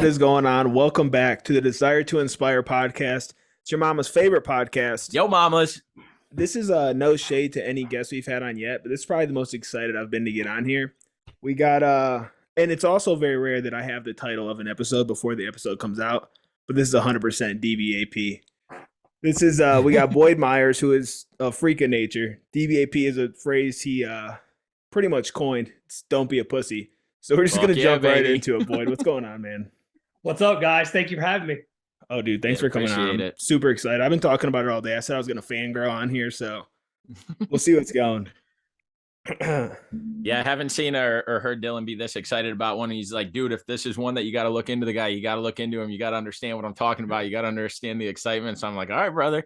is going on? Welcome back to the Desire to Inspire podcast. It's your mama's favorite podcast. Yo, mamas. This is no shade to any guests we've had on yet, but this is probably the most excited I've been to get on here. We got and it's also very rare that I have the title of an episode before the episode comes out, but this is 100% DBAP. This is we got Boyd Myers, who is a freak of nature. DBAP is a phrase he pretty much coined. It's don't be a pussy. So we're just going to jump right into it, Boyd. What's going on, man? What's up, guys? Thank you for having me. Oh, dude, thanks for coming on. I'm super excited. I've been talking about it all day. I said I was going to fangirl on here, so we'll see what's going. Yeah, I haven't seen or heard Dylan be this excited about one. He's like, dude, if this is one that you got to look into the guy, you got to look into him. You got to understand what I'm talking about. You got to understand the excitement. So I'm like, all right, brother.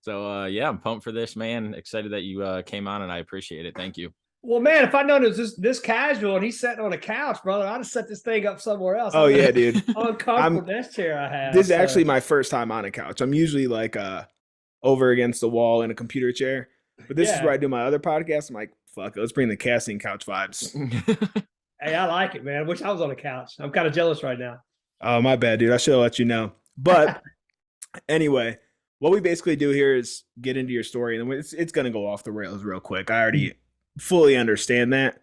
So, yeah, I'm pumped for this, man. Excited that you came on, and I appreciate it. Thank you. Well, man, if I'd known it was this casual and he's sitting on a couch, brother, I'd have set this thing up somewhere else. Oh, yeah, dude. Uncomfortable desk chair I have. This is actually my first time on a couch. I'm usually like over against the wall in a computer chair. But this is where I do my other podcast. I'm like, fuck, let's bring the casting couch vibes. Hey, I like it, man. I wish I was on a couch. I'm kind of jealous right now. Oh, my bad, dude. I should have let you know. But anyway, what we basically do here is get into your story. And it's going to go off the rails real quick. I already fully understand that.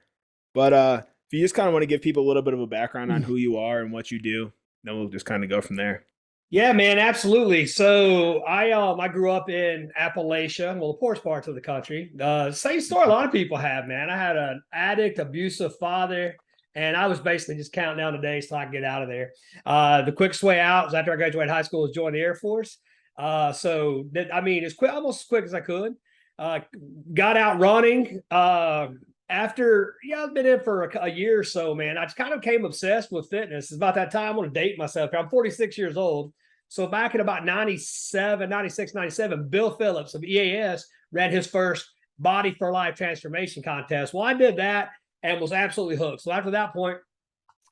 But if you just kind of want to give people a little bit of a background on who you are and what you do, then we'll just kind of go from there. Yeah, man, absolutely. So I grew up in Appalachia, well, the poorest parts of the country. Same story a lot of people have, man. I had an addict, abusive father, and I was basically just counting down the days till I could get out of there. The quickest way out was after I graduated high school was join the Air Force. As quick, almost as quick as I could. Got out running. I've been in for a year or so, man. I just kind of became obsessed with fitness. It's about that time I want to date myself. I'm 46 years old. So back in about 96, 97, Bill Phillips of EAS ran his first Body for Life transformation contest. Well, I did that and was absolutely hooked. So after that point,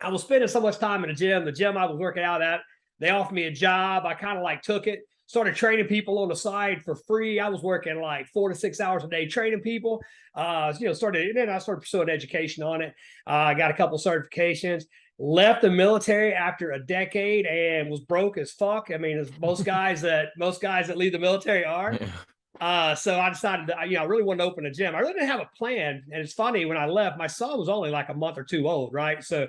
I was spending so much time in the gym. The gym I was working out at, they offered me a job. I kind of like took it. Started training people on the side for free. I was working like 4 to 6 hours a day training people. I started pursuing education on it. I got a couple certifications. Left the military after a decade and was broke as fuck. I mean, as most guys that leave the military are. So I decided that, I really wanted to open a gym. I really didn't have a plan. And it's funny, when I left, my son was only like a month or two old, right? So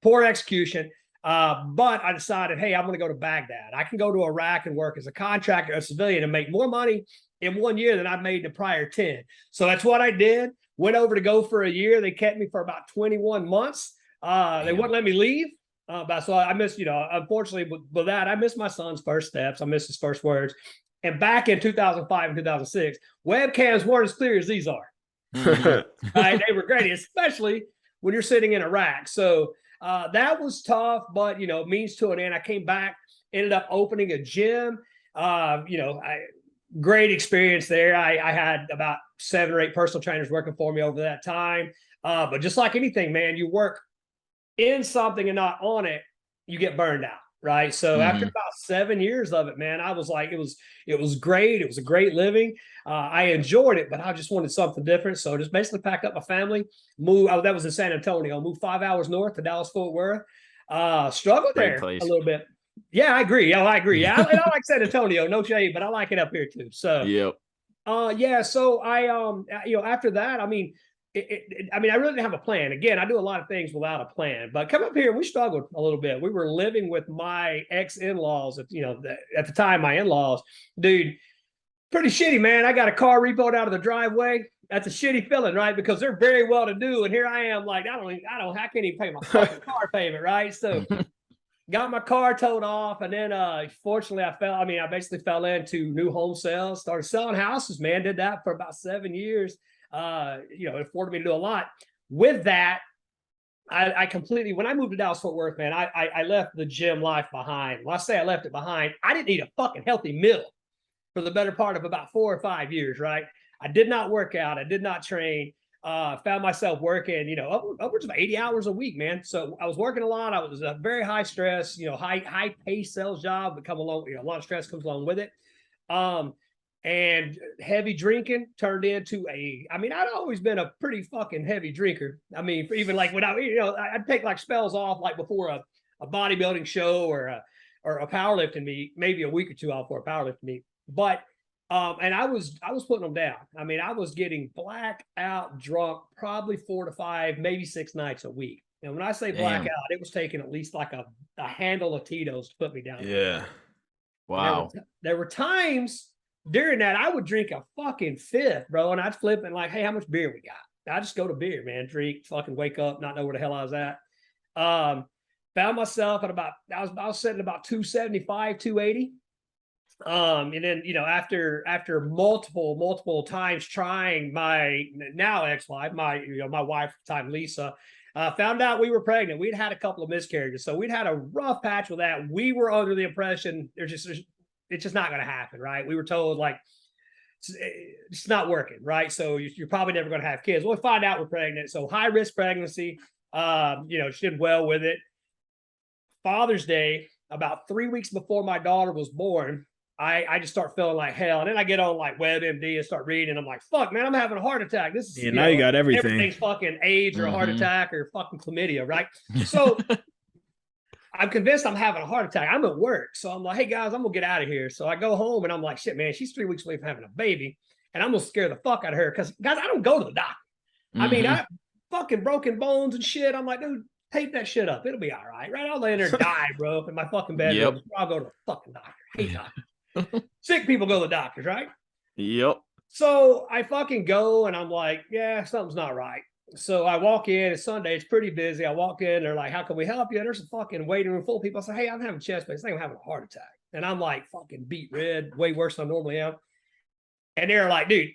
poor execution. But I decided, hey, I'm going to go to Baghdad. I can go to Iraq and work as a contractor, a civilian, and make more money in 1 year than I made in the prior 10. So that's what I did. Went over to go for a year. They kept me for about 21 months. They wouldn't let me leave. So I missed, unfortunately with that, I missed my son's first steps. I missed his first words. And back in 2005 and 2006, webcams weren't as clear as these are. Right? They were great, especially when you're sitting in Iraq. So that was tough, but, means to an end. I came back, ended up opening a gym. Great experience there. I had about 7 or 8 personal trainers working for me over that time. But just like anything, man, you work in something and not on it, you get burned out. Right. So after about 7 years of it, man, I was like, it was great. It was a great living. I enjoyed it, but I just wanted something different. So just basically packed up my family, moved. That was in San Antonio, moved 5 hours north to Dallas-Fort Worth. Struggled there a little bit. Yeah, I agree. Yeah, I agree. Yeah, I like San Antonio, no shade, but I like it up here too. So, So I, after that, I really didn't have a plan. Again, I do a lot of things without a plan. But come up here, we struggled a little bit. We were living with my ex-in-laws. At the time, my in-laws, dude, pretty shitty, man. I got a car repoed out of the driveway. That's a shitty feeling, right? Because they're very well to do, and here I am, like I can't even pay my fucking car payment, right? So, got my car towed off, and then fortunately, I basically fell into new home sales. Started selling houses, man. Did that for about 7 years. It afforded me to do a lot. With that, I completely, when I moved to Dallas-Fort Worth, man, I left the gym life behind. When I say I left it behind, I didn't eat a fucking healthy meal for the better part of about 4 or 5 years, right? I did not work out. I did not train. Found myself working, upwards of 80 hours a week, man. So I was working a lot. I was a very high stress, high paced sales job, but come along, a lot of stress comes along with it. And heavy drinking turned into I'd always been a pretty fucking heavy drinker. Even like when I'd take like spells off, like before a bodybuilding show or a powerlifting meet, maybe a week or two out for a powerlifting meet. But and I was putting them down. I mean, I was getting blackout drunk probably 4 to 5, maybe 6 nights a week. And when I say blackout, it was taking at least like a handle of Tito's to put me down. Yeah. Wow. There were times during that I would drink a fucking fifth, bro, and I'd flip and like, hey, how much beer we got? I just go to beer, man, drink, fucking wake up, not know where the hell I was at. Found myself at about I was sitting about 275, 280. And then, you know, after multiple times trying, my now ex-wife, my wife at the time, Lisa, found out we were pregnant. We'd had a couple of miscarriages, so we'd had a rough patch with that. We were under the impression it's just not going to happen, right? We were told like it's not working, right? So you're probably never going to have kids. Well, we find out we're pregnant, so high risk pregnancy. You know, she did well with it. Father's Day, about 3 weeks before my daughter was born, I just start feeling like hell. And then I get on like WebMD and start reading. I'm like, fuck, man, I'm having a heart attack. This is now you got everything. Everything's fucking AIDS or a heart attack or fucking chlamydia, right? So I'm convinced I'm having a heart attack. I'm at work. So I'm like, hey guys, I'm gonna get out of here. So I go home and I'm like, shit, man, she's 3 weeks away from having a baby. And I'm gonna scare the fuck out of her. Cause guys, I don't go to the doctor. I mean, I fucking broken bones and shit. I'm like, dude, tape that shit up. It'll be all right. Right? I'll lay in there and die, bro, in my fucking bedroom. I'll go to the fucking doctor. I hate doctors. Sick people go to the doctors, right? Yep. So I fucking go and I'm like, yeah, something's not right. So I walk in, it's Sunday, it's pretty busy. I walk in, they're like, how can we help you? There's a fucking waiting room full of people. I say, hey, I'm having chest pain. I think I'm having a heart attack. And I'm like fucking beat red, way worse than I normally am. And they're like, dude,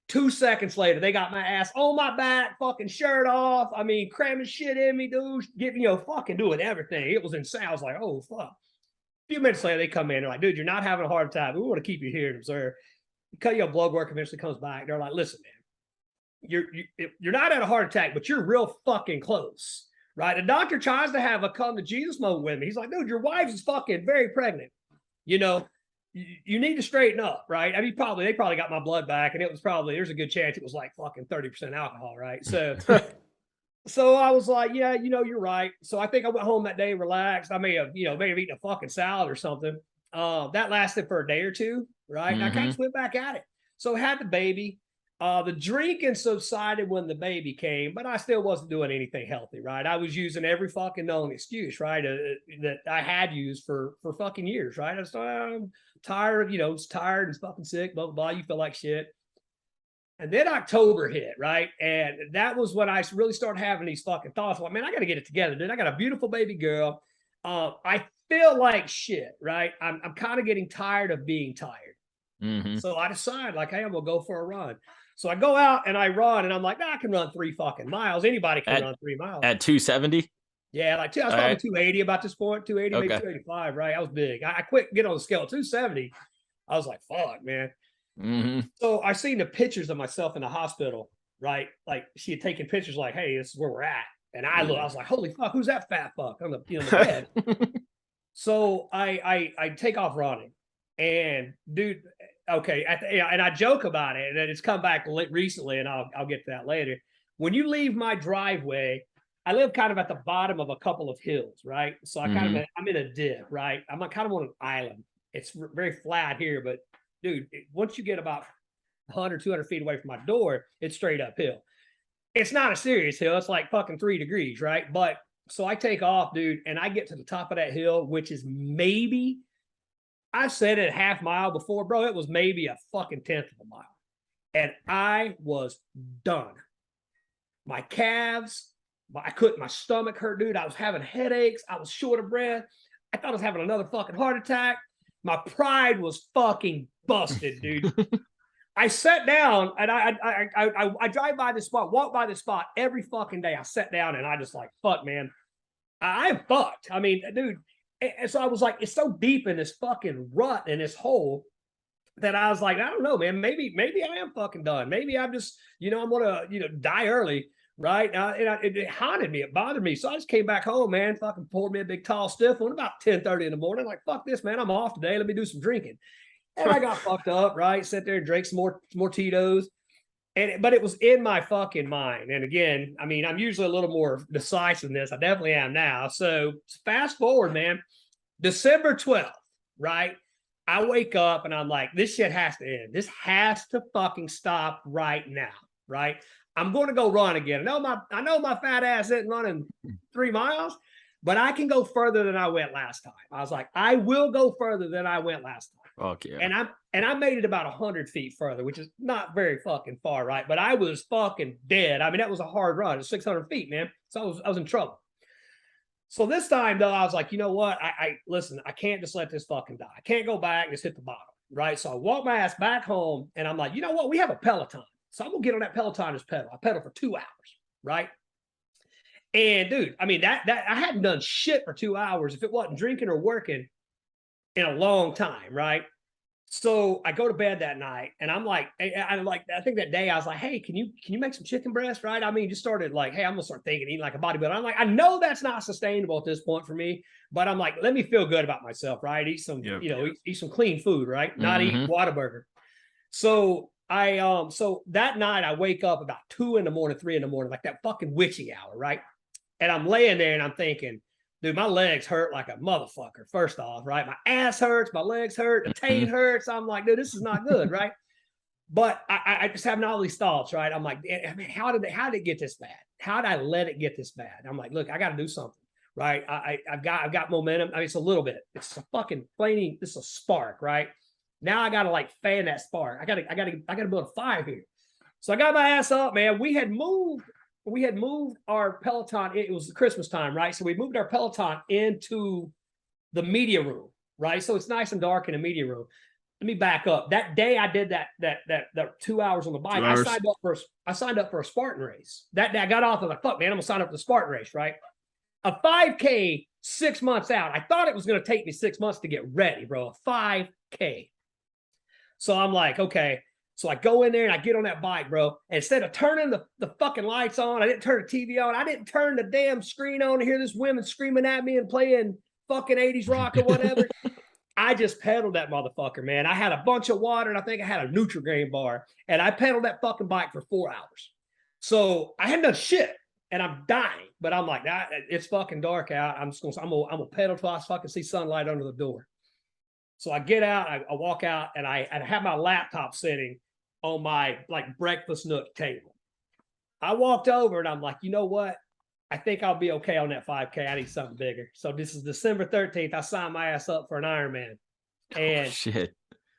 2 seconds later, they got my ass on my back, fucking shirt off. I mean, cramming shit in me, dude, giving, fucking doing everything. It was insane. I was like, oh, fuck. A few minutes later, they come in. They're like, dude, you're not having a heart attack. We want to keep you here and observe. Cut your blood work eventually comes back. They're like, listen, man, you're not at a heart attack, but you're real fucking close, right? The doctor tries to have a come to Jesus moment with me. He's like, dude, your wife is fucking very pregnant. You need to straighten up, right? I mean, they probably got my blood back, and it was there's a good chance it was like fucking 30% alcohol, right? So so I was like, yeah, you're right. So I think I went home that day, relaxed. I may have eaten a fucking salad or something. That lasted for a day or two, right? And I kind of went back at it. So I had the baby. The drinking subsided when the baby came, but I still wasn't doing anything healthy, right? I was using every fucking known excuse, right? That I had used for fucking years, right? I was I'm tired, it's tired and fucking sick, blah, blah, blah. You feel like shit. And then October hit, right? And that was when I really started having these fucking thoughts. Like, man, I got to get it together, dude. I got a beautiful baby girl. I feel like shit, right? I'm kind of getting tired of being tired. So I decide, like, hey, I'm going to go for a run. So I go out and I run, and I'm like, I can run 3 fucking miles. Anybody can run 3 miles. At 270? Yeah, like I was probably 280 about this point, 280, maybe 285, right? I was big. I quit, get on the scale, 270. I was like, fuck, man. So I seen the pictures of myself in the hospital, right? Like she had taken pictures like, hey, this is where we're at. And I was like, holy fuck, who's that fat fuck on the, the bed? So I take off running, and dude, okay. And I joke about it, and it's come back recently, and I'll get to that later. When you leave my driveway, I live kind of at the bottom of a couple of hills, right? So I'm in a dip, right? I'm kind of on an island. It's very flat here, but dude, once you get about 100, 200 feet away from my door, it's straight uphill. It's not a serious hill. It's like fucking 3 degrees, right? But so I take off, dude, and I get to the top of that hill, which is maybe, I've said it a half mile before, bro. It was maybe a fucking 1/10 of a mile. And I was done. My calves, my stomach hurt, dude. I was having headaches. I was short of breath. I thought I was having another fucking heart attack. My pride was fucking busted, dude. I sat down, and I drive by this spot, walk by this spot every fucking day. I sat down and I just like, fuck, man, I'm fucked. I mean, dude. And so I was like, it's so deep in this fucking rut and this hole that I was like, I don't know, man. Maybe I am fucking done. Maybe I'm just, I'm gonna, die early, right? It haunted me. It bothered me. So I just came back home, man. Fucking poured me a big tall stiff one about 10:30 in the morning. Like, fuck this, man. I'm off today. Let me do some drinking. And I got fucked up, right? Sat there and drank some more Tito's. but it was in my fucking mind. And again, I mean, I'm usually a little more decisive in this. I definitely am now. So fast forward, man, December 12th, right? I wake up and I'm like, this shit has to end. This has to fucking stop right now, right? I'm going to go run again. I know my fat ass isn't running 3 miles, but I can go further than I went last time. I was like, I will go further than I went last time. Okay. And I made it about 100 feet further, which is not very fucking far, right? But I was fucking dead. I mean, that was a hard run. It's 600 feet, man. So I was in trouble. So this time, though, I was like, you know what? Listen, I can't just let this fucking die. I can't go back and just hit the bottom, right? So I walk my ass back home, and I'm like, you know what? We have a Peloton. So I'm going to get on that Peloton and just pedal. I pedal for 2 hours, right? And, dude, I mean, that I hadn't done shit for 2 hours if it wasn't drinking or working in a long time, right? So I go to bed that night, and I'm like, I think that day I was like, hey, can you make some chicken breast, right? I mean, just started like, hey, I'm gonna start thinking, eating like a bodybuilder. I'm like, I know that's not sustainable at this point for me, but I'm like, let me feel good about myself, right? Eat some, eat some clean food, right? Not eat Whataburger. So so that night I wake up about 2 in the morning, 3 in the morning, like that fucking witchy hour, right? And I'm laying there and I'm thinking, dude, my legs hurt like a motherfucker, first off, right? My ass hurts, my legs hurt, the taint hurts. I'm like, dude, this is not good, right? But I just having all these thoughts, right? I'm like, I mean, how did it get this bad? How did I let it get this bad? I'm like, look, I got to do something, right? I've got momentum. I mean, it's a little bit. It's a fucking flaming. This is a spark, right? Now I got to like fan that spark. I got to build a fire here. So I got my ass up, man. We had moved our Peloton. It was Christmas time, right? So we moved our Peloton into the media room, right? So it's nice and dark in the media room. Let me back up. That day I did that 2 hours on the bike. I signed up for a Spartan race. That day I got off. I was like, fuck, man, I'm gonna sign up for the Spartan race, right? A 5K 6 months out. I thought it was gonna take me 6 months to get ready, bro. A 5K. So I'm like, okay. So I go in there and I get on that bike, bro. And instead of turning the fucking lights on, I didn't turn the TV on. I didn't turn the damn screen on to hear this women screaming at me and playing fucking 80s rock or whatever. I just pedaled that motherfucker, man. I had a bunch of water and I think I had a Nutri-Grain bar. And I pedaled that fucking bike for 4 hours. So I hadn't done shit and I'm dying. But I'm like, nah, it's fucking dark out. I'm gonna pedal till I fucking see sunlight under the door. So I get out, I walk out, and I have my laptop sitting on my like breakfast nook table. I walked over and I'm like, you know what? I think I'll be okay on that 5K. I need something bigger. So this is December 13th. I signed my ass up for an Ironman. And shit.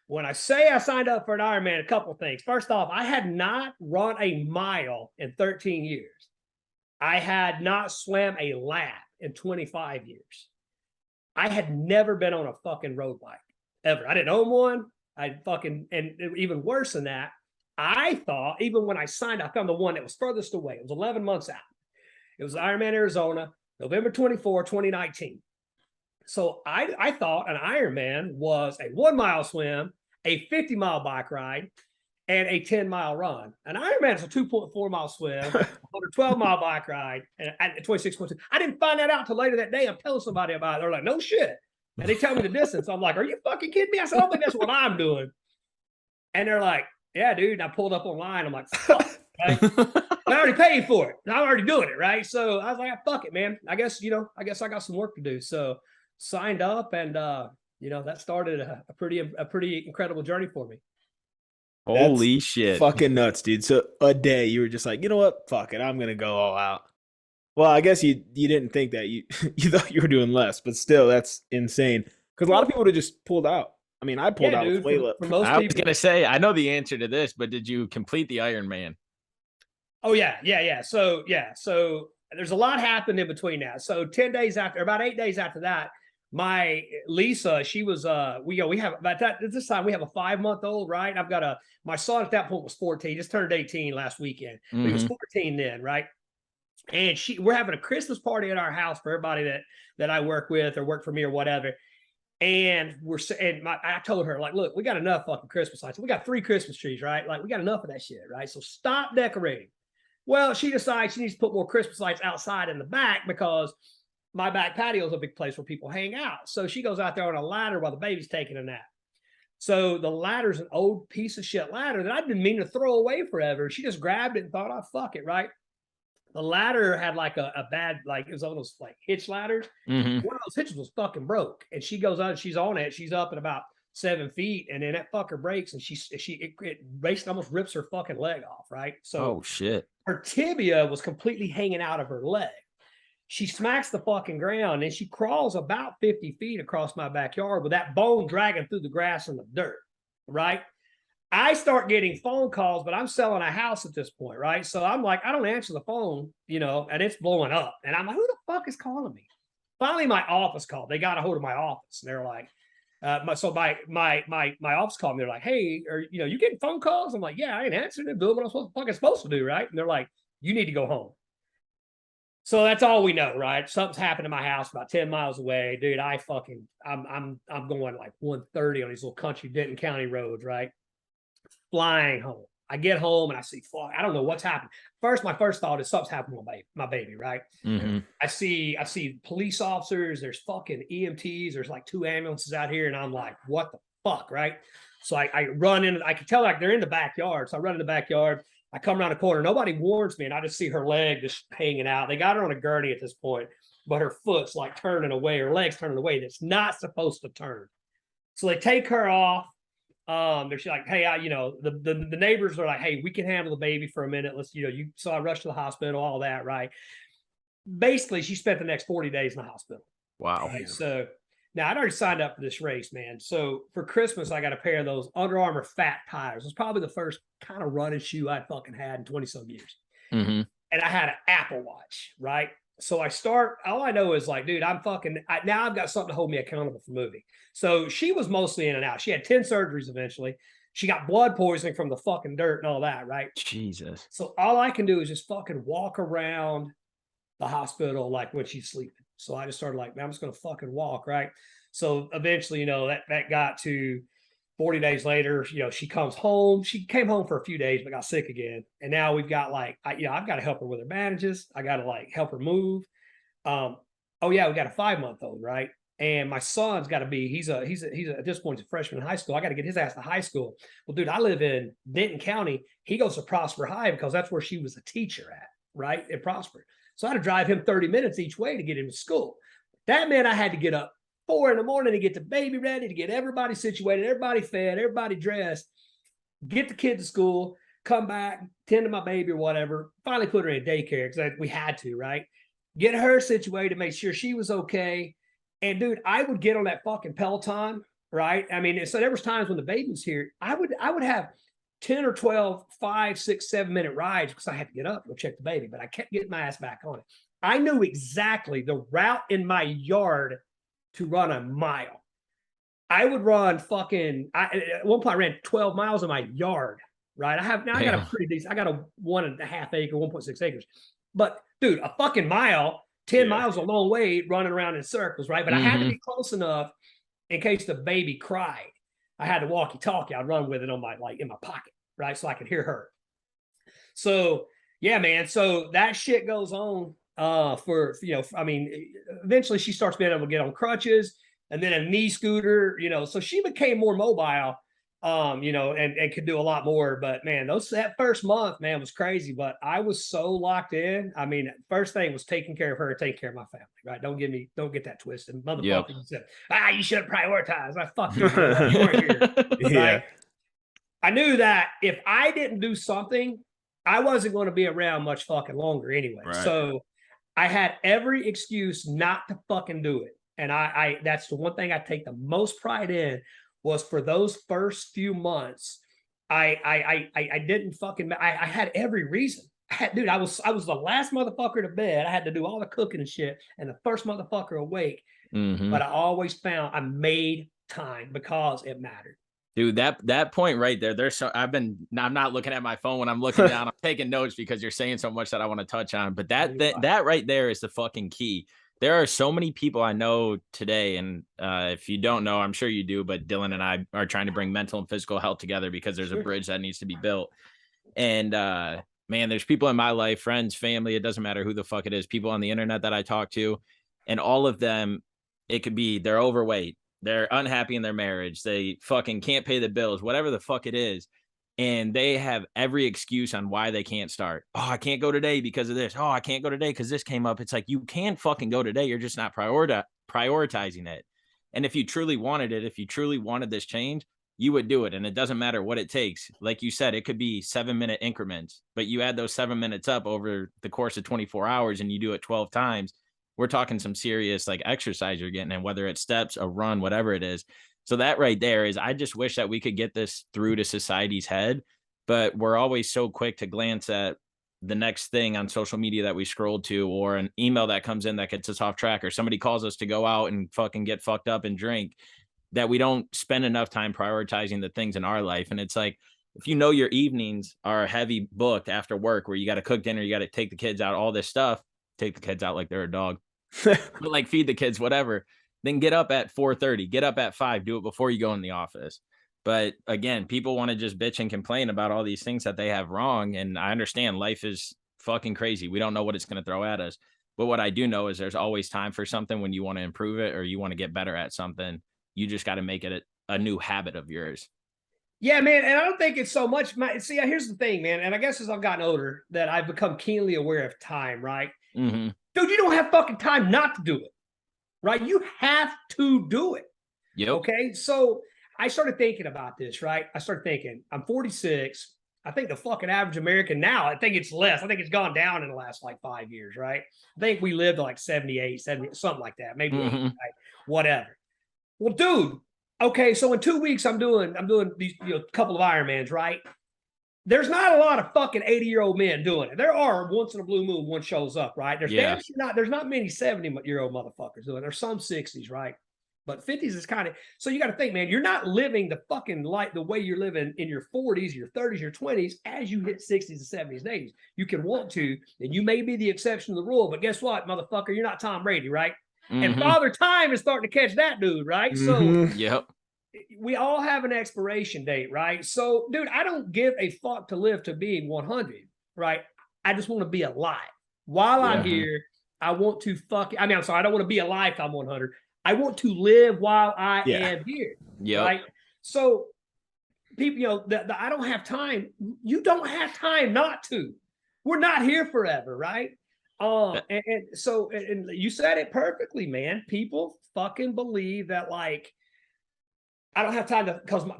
When I say I signed up for an Ironman, a couple of things. First off, I had not run a mile in 13 years. I had not swam a lap in 25 years. I had never been on a fucking road bike ever. I didn't own one. And even worse than that, I thought, even when I signed, I found the one that was furthest away. It was 11 months out. It was Ironman Arizona, November 24, 2019. So I thought an Ironman was a 1 mile swim, a 50-mile bike ride, and a 10-mile run. An Ironman is a 2.4 mile swim, a 112-mile bike ride, and 26.2. I didn't find that out till later that day. I'm telling somebody about it. They're like, no shit. And they tell me the distance. I'm like, are you fucking kidding me? I said, I don't think that's what I'm doing. And they're like, yeah, dude. And I pulled up online. I'm like, fuck. Right? I already paid for it. I'm already doing it, right? So I was like, fuck it, man. I guess I got some work to do. So signed up, and that started a pretty incredible journey for me. Holy shit. Fucking nuts, dude. So a day you were just like, you know what? Fuck it. I'm gonna go all out. Well, I guess you didn't think that. You thought you were doing less, but still, that's insane. Because a lot of people would have just pulled out. I mean, I pulled out with way less. For most I was people, gonna say, I know the answer to this, but did you complete the Ironman? Oh yeah. So there's a lot happened in between that. So about 8 days after that, my Lisa, she was we have about that this time we have a 5-month-old, right? I've got my son at that point was 14, just turned 18 last weekend. But he was 14 then, right? And we're having a Christmas party at our house for everybody that I work with or work for me or whatever. And I told her, like, look, we got enough fucking Christmas lights. We got 3 Christmas trees, right? Like, we got enough of that shit, right? So stop decorating. Well, she decides she needs to put more Christmas lights outside in the back because my back patio is a big place where people hang out. So she goes out there on a ladder while the baby's taking a nap. So the ladder's an old piece of shit ladder that I've been meaning to throw away forever. She just grabbed it and thought, oh, fuck it, right? The ladder had like a bad, like it was one of those like hitch ladders. Mhm. One of those hitches was fucking broke. And she goes on, she's on it. She's up at about 7 feet. And then that fucker breaks and it basically almost rips her fucking leg off, right? So Oh shit. her tibia was completely hanging out of her leg. She smacks the fucking ground and she crawls about 50 feet across my backyard with that bone dragging through the grass and the dirt, right? I start getting phone calls, but I'm selling a house at this point, right? So I'm like, I don't answer the phone, you know, and it's blowing up. And I'm like, who the fuck is calling me? Finally, my office called. They got a hold of my office, and they're like, my office called me. They're like, hey, you getting phone calls? I'm like, yeah, I ain't answering it, doing what I'm fucking supposed to do, right? And they're like, you need to go home. So that's all we know, right? Something's happened in my house about 10 miles away, dude. I'm going like 130 on these little country Denton County roads, right? Flying home. I get home and I see, fuck, I don't know what's happened. My first thought is something's happened with my baby, right? Mm-hmm. I see police officers, there's fucking EMTs, there's like 2 ambulances out here, and I'm like, what the fuck, right? So I run in, I can tell like they're in the backyard. So I run in the backyard, I come around the corner, nobody warns me, and I just see her leg just hanging out. They got her on a gurney at this point, but her foot's like turning away, her leg's turning away. That's not supposed to turn. So they take her off. They're like, hey, the neighbors are like, hey, we can handle the baby for a minute. Let's, so I rushed to the hospital, all that, right? Basically, she spent the next 40 days in the hospital. Wow. Right? So now I'd already signed up for this race, man. So for Christmas, I got a pair of those Under Armour fat tires. It was probably the first kind of running shoe I'd fucking had in 20 some years. Mm-hmm. And I had an Apple Watch, right? So all I know is like, dude, now I've got something to hold me accountable for moving. So she was mostly in and out. She had 10 surgeries eventually. She got blood poisoning from the fucking dirt and all that, right? Jesus. So all I can do is just fucking walk around the hospital like when she's sleeping. So I just started like, man, I'm just going to fucking walk, right? So eventually, that got to 40 days later, she comes home. She came home for a few days, but got sick again. And now we've got like, I've got to help her with her bandages. I got to like help her move. We got a 5-month-old, right? And my son's got to be, he's at this point, he's a freshman in high school. I got to get his ass to high school. Well, dude, I live in Denton County. He goes to Prosper High because that's where she was a teacher at, right? At Prosper. So I had to drive him 30 minutes each way to get him to school. That meant I had to get up 4 a.m. to get the baby ready, to get everybody situated, everybody fed, everybody dressed, get the kid to school, come back, tend to my baby or whatever, finally put her in daycare because we had to, right? Get her situated, make sure she was okay. And dude, I would get on that fucking Peloton, right? I mean, so there was times when the baby was here, I would have 10 or 12, 5, 6, 7-minute rides because I had to get up and go check the baby, but I kept getting my ass back on it. I knew exactly the route in my yard to run a mile. I would run at one point I ran 12 miles in my yard, right? I got a pretty decent, I got a 1.5 acre, 1.6 acres. But dude, a fucking mile, 10 miles a long way running around in circles, right? But I had to be close enough in case the baby cried. I had the walkie-talkie. I'd run with it in my pocket, right? So I could hear her. So yeah, man. So that shit goes on. Eventually she starts being able to get on crutches and then a knee scooter, so she became more mobile, and could do a lot more. But man, that first month, man, was crazy. But I was so locked in. I mean, first thing was taking care of her and taking care of my family, right? Don't get that twisted. Motherfucker said, you should prioritize. I fuck you, you weren't here. Yeah. Right? I knew that if I didn't do something, I wasn't going to be around much fucking longer anyway. Right. So I had every excuse not to fucking do it. And I that's the one thing I take the most pride in was for those first few months, I didn't fucking, I had every reason. I was the last motherfucker to bed. I had to do all the cooking and shit and the first motherfucker awake. Mm-hmm. But I always found I made time because it mattered. Dude, that point right there, I'm not looking at my phone when I'm looking down. I'm taking notes because you're saying so much that I want to touch on. But that right there is the fucking key. There are so many people I know today, and if you don't know, I'm sure you do, but Dylan and I are trying to bring mental and physical health together because there's a bridge that needs to be built. And man, there's people in my life, friends, family, it doesn't matter who the fuck it is, people on the internet that I talk to, and all of them, it could be they're overweight. they're unhappy in their marriage, they fucking can't pay the bills, whatever the fuck it is. And they have every excuse on why they can't start. Oh, I can't go today because of this. Oh, I can't go today because this came up. It's like, you can fucking go today. You're just not prioritizing it. And if you truly wanted it, if you truly wanted this change, you would do it. And it doesn't matter what it takes. Like you said, it could be 7-minute increments, but you add those 7 minutes up over the course of 24 hours and you do it 12 times. We're talking some serious like exercise you're getting, and whether it's steps, a run, whatever it is. So that right there is, I just wish that we could get this through to society's head, but we're always so quick to glance at the next thing on social media that we scroll to, or an email that comes in that gets us off track, or somebody calls us to go out and fucking get fucked up and drink, that we don't spend enough time prioritizing the things in our life. And it's like, if you know your evenings are heavy booked after work, where you got to cook dinner, you got to take the kids out, all this stuff, take the kids out like they're a dog, but like feed the kids, whatever, then get up at 4:30, get up at 5, do it before you go in the office. But again, people want to just bitch and complain about all these things that they have wrong. And I understand life is fucking crazy. We don't know what it's going to throw at us. But what I do know is there's always time for something when you want to improve it or you want to get better at something. You just got to make it a new habit of yours. Yeah, man. And I don't think it's so much. See, here's the thing, man. And I guess as I've gotten older, that I've become keenly aware of time, right? Mm-hmm. Dude, you don't have fucking time not to do it, right? You have to do it. Yep. Okay. So I started thinking about this, right? I started thinking, I'm 46. I think the fucking average American now, I think it's less. I think it's gone down in the last like 5 years, right? I think we lived to like 78, 70, something like that, maybe 80, right? Whatever. Well, dude, okay, so in 2 weeks, I'm doing these, couple of Ironmans, right? There's not a lot of fucking 80-year-old men doing it. There are, once in a blue moon, one shows up, right? There's not many 70-year-old motherfuckers doing it. There's some 60s, right? But 50s is kind of, so you got to think, man, you're not living the fucking life the way you're living in your 40s, your 30s, your 20s as you hit 60s and 70s and 80s. You can want to, and you may be the exception to the rule, but guess what, motherfucker? You're not Tom Brady, right? Mm-hmm. And Father Time is starting to catch that dude, right? Mm-hmm. So, yep. We all have an expiration date, right? So, dude, I don't give a fuck to live to being 100, right? I just want to be alive. While I'm here, I want to I don't want to be alive till I'm 100. I want to live while I am here, right? So, people, I don't have time. You don't have time not to. We're not here forever, right? And so you said it perfectly, man. People fucking believe that, like, I don't have time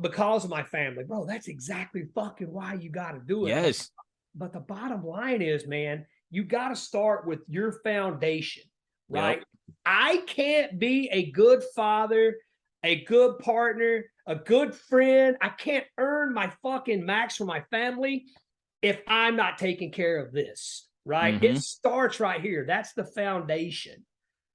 because of my family, bro. That's exactly fucking why you got to do it. Yes. But the bottom line is, man, you got to start with your foundation, right? Yep. I can't be a good father, a good partner, a good friend. I can't earn my fucking max for my family if I'm not taking care of this, right? Mm-hmm. It starts right here. That's the foundation,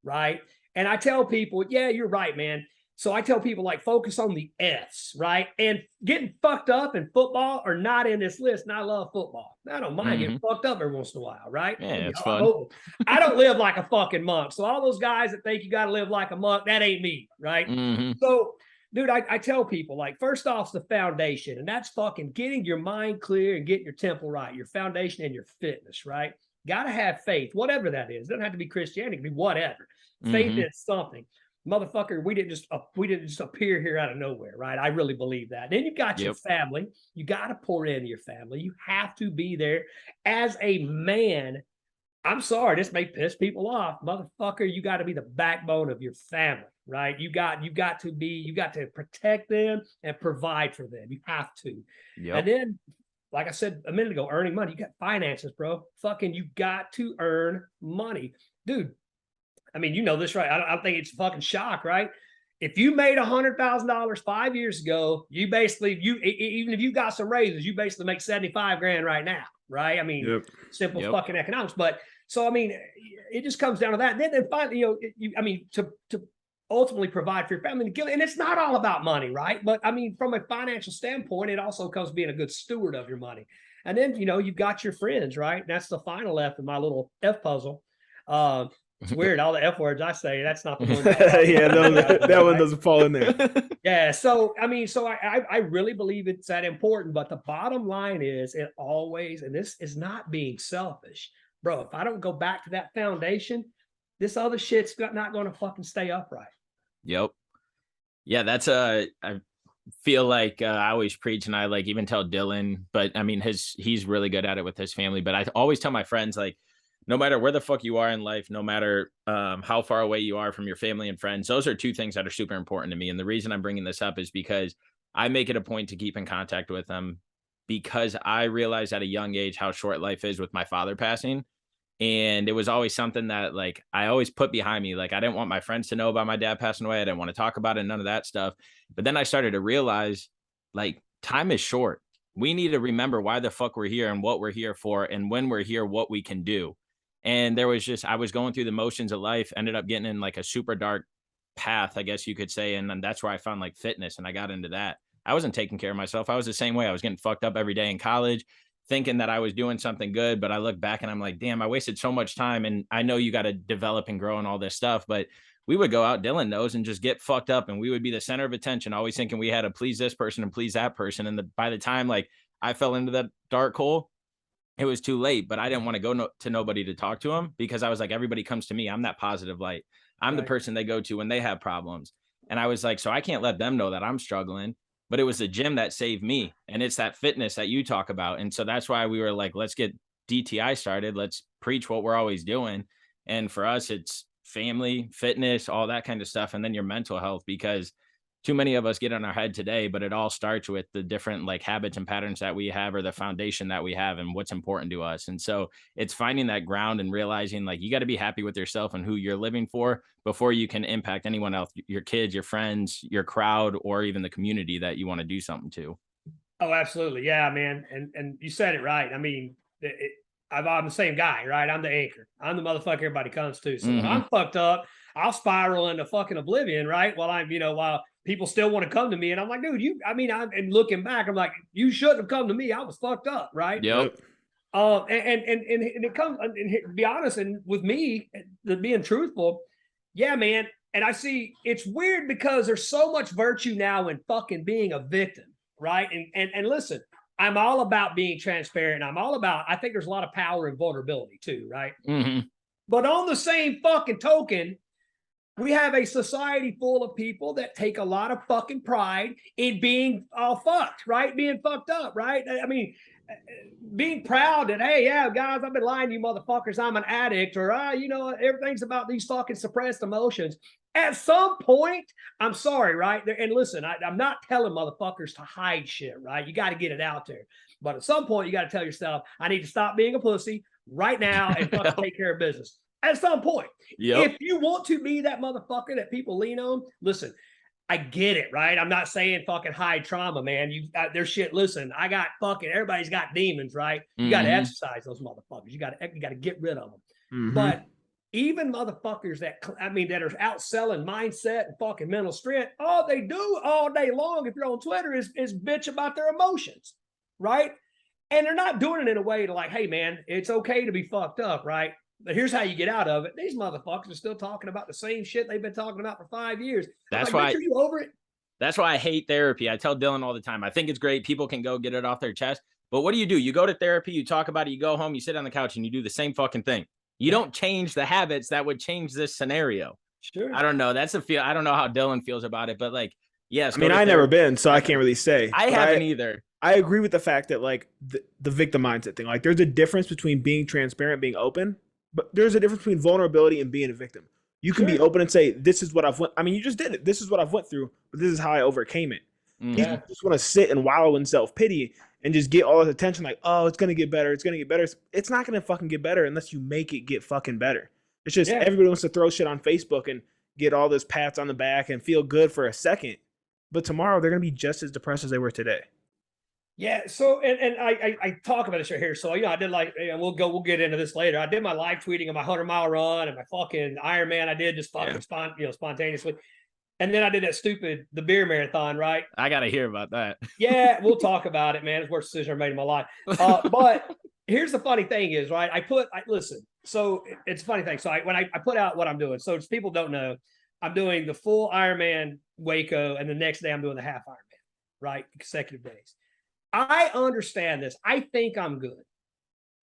right? And I tell people, yeah, you're right, man. So I tell people, like, focus on the F's, right? And getting fucked up in football are not in this list. And I love football. I don't mind getting fucked up every once in a while, right? Yeah, it's fun. I don't live like a fucking monk. So all those guys that think you got to live like a monk, that ain't me, right? Mm-hmm. So, dude, I tell people, like, first off, the foundation. And that's fucking getting your mind clear and getting your temple right, your foundation and your fitness, right? Got to have faith, whatever that is. It doesn't have to be Christianity. It can be whatever. Faith is something. Motherfucker, we didn't just appear here out of nowhere, right? I really believe that. Then you got your family. You got to pour into your family. You have to be there as a man. I'm sorry, this may piss people off, motherfucker. You got to be the backbone of your family, right? You got to protect them and provide for them. You have to. Yep. And then, like I said a minute ago, earning money. You got finances, bro. Fucking, you got to earn money, dude. I mean, you know this, right? I think it's a fucking shock, right? If you made $100,000 5 years ago, you basically, even if you got some raises, you basically make 75 grand right now, right? I mean, simple fucking economics. But so, I mean, it just comes down to that. And then finally, to ultimately provide for your family, and it's not all about money, right? But I mean, from a financial standpoint, it also comes being a good steward of your money. And then, you've got your friends, right? That's the final F in my little F puzzle. It's weird. All the F words I say, that's not the one. That one doesn't fall in there. Yeah. So, I mean, I really believe it's that important. But the bottom line is, it always, and this is not being selfish, bro. If I don't go back to that foundation, this other shit's not going to fucking stay upright. Yep. Yeah, that's I feel like I always preach, and I like even tell Dylan, but I mean he's really good at it with his family. But I always tell my friends, like, no matter where the fuck you are in life, no matter how far away you are from your family and friends, those are two things that are super important to me. And the reason I'm bringing this up is because I make it a point to keep in contact with them, because I realized at a young age how short life is with my father passing. And it was always something that like I always put behind me. Like I didn't want my friends to know about my dad passing away. I didn't want to talk about it, none of that stuff. But then I started to realize like time is short. We need to remember why the fuck we're here and what we're here for, and when we're here, what we can do. And there was just, I was going through the motions of life, ended up getting in like a super dark path, I guess you could say. And then that's where I found like fitness, and I got into that. I wasn't taking care of myself. I was the same way. I was getting fucked up every day in college, thinking that I was doing something good, but I look back and I'm like, damn, I wasted so much time. And I know you got to develop and grow and all this stuff, but we would go out, Dylan knows, and just get fucked up, and we would be the center of attention, always thinking we had to please this person and please that person. And by the time like I fell into that dark hole, it was too late. But I didn't want to go to nobody to talk to him, because I was like, everybody comes to me. I'm that positive light. I'm the person they go to when they have problems. And I was like, so I can't let them know that I'm struggling. But it was the gym that saved me. And it's that fitness that you talk about. And so that's why we were like, let's get DTI started. Let's preach what we're always doing. And for us, it's family, fitness, all that kind of stuff. And then your mental health, because too many of us get in our head today, but it all starts with the different like habits and patterns that we have, or the foundation that we have, and what's important to us. And so it's finding that ground and realizing like you got to be happy with yourself and who you're living for before you can impact anyone else, your kids, your friends, your crowd, or even the community that you want to do something to. Oh, absolutely. Yeah, man. And you said it right. I mean, I'm the same guy, right? I'm the anchor. I'm the motherfucker everybody comes to. So when I'm fucked up, I'll spiral into fucking oblivion, right? While I'm, while people still want to come to me. And I'm like, dude, and looking back, I'm like, you shouldn't have come to me. I was fucked up, right? Yep. And it comes, and to be honest, and with me, being truthful, yeah, man. And I see it's weird because there's so much virtue now in fucking being a victim, right? And listen, I'm all about being transparent. I'm all about, I think there's a lot of power and vulnerability too, right? But on the same fucking token, we have a society full of people that take a lot of fucking pride in being all fucked, right? Being fucked up, right? I mean, being proud that, hey, yeah, guys, I've been lying to you motherfuckers, I'm an addict, or, everything's about these fucking suppressed emotions. At some point, I'm sorry, right? And listen, I'm not telling motherfuckers to hide shit, right? You got to get it out there. But at some point, you got to tell yourself, I need to stop being a pussy right now and fucking take care of business. At some point, if you want to be that motherfucker that people lean on, listen, I get it, right? I'm not saying fucking hide trauma, man. There's shit. Listen, I got fucking, everybody's got demons, right? You got to exercise those motherfuckers. You got to get rid of them. But even motherfuckers that are out selling mindset and fucking mental strength, all they do all day long, if you're on Twitter, is bitch about their emotions, right? And they're not doing it in a way to like, hey man, it's okay to be fucked up, right? But here's how you get out of it. These motherfuckers are still talking about the same shit they've been talking about for 5 years. That's why. Are you over it? That's why I hate therapy. I tell Dylan all the time, I think it's great. People can go get it off their chest. But what do? You go to therapy, you talk about it, you go home, you sit on the couch, and you do the same fucking thing. You don't change the habits that would change this scenario. Sure. I don't know. That's a feel. I don't know how Dylan feels about it, but like, yes. I mean, I've never been, so I can't really say. I haven't either. I agree with the fact that like the victim mindset thing, like there's a difference between being transparent, being open, but there's a difference between vulnerability and being a victim. You can be open and say, this is what I've went. I mean, you just did it. This is what I've went through, but this is how I overcame it. You just want to sit and wallow in self-pity and just get all this attention like, oh, it's going to get better. It's going to get better. It's not going to fucking get better unless you make it get fucking better. It's just everybody wants to throw shit on Facebook and get all this pats on the back and feel good for a second. But tomorrow they're going to be just as depressed as they were today. Yeah. So, and I talk about this right here. So, I did we'll get into this later. I did my live tweeting of my 100-mile run and my fucking Ironman. I did just fucking spontaneously. And then I did the beer marathon, right? I got to hear about that. Yeah, we'll talk about it, man. It's the worst decision I made in my life. But here's the funny thing is, right? Listen, so it's a funny thing. So when I put out what I'm doing, so if people don't know, I'm doing the full Ironman Waco, and the next day I'm doing the half Ironman, right? Consecutive days. I understand this. I think I'm good.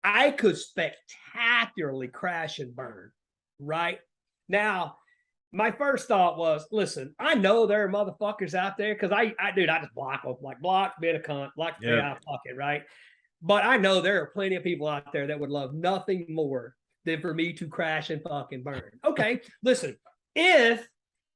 I could spectacularly crash and burn, right? Now, my first thought was, listen, I know there are motherfuckers out there because I just block them, like block, being a cunt, block, yeah, fuck it, right? But I know there are plenty of people out there that would love nothing more than for me to crash and fucking burn. Okay, listen, if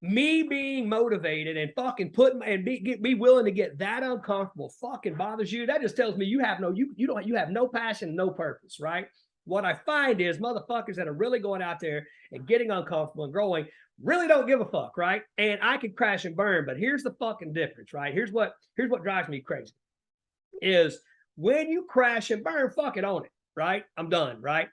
me being motivated and fucking be willing to get that uncomfortable fucking bothers you, that just tells me you have no passion, no purpose, right? What I find is motherfuckers that are really going out there and getting uncomfortable and growing really don't give a fuck, right? And I can crash and burn, but here's the fucking difference, right? Here's what drives me crazy is when you crash and burn, fucking own it, right? I'm done, right?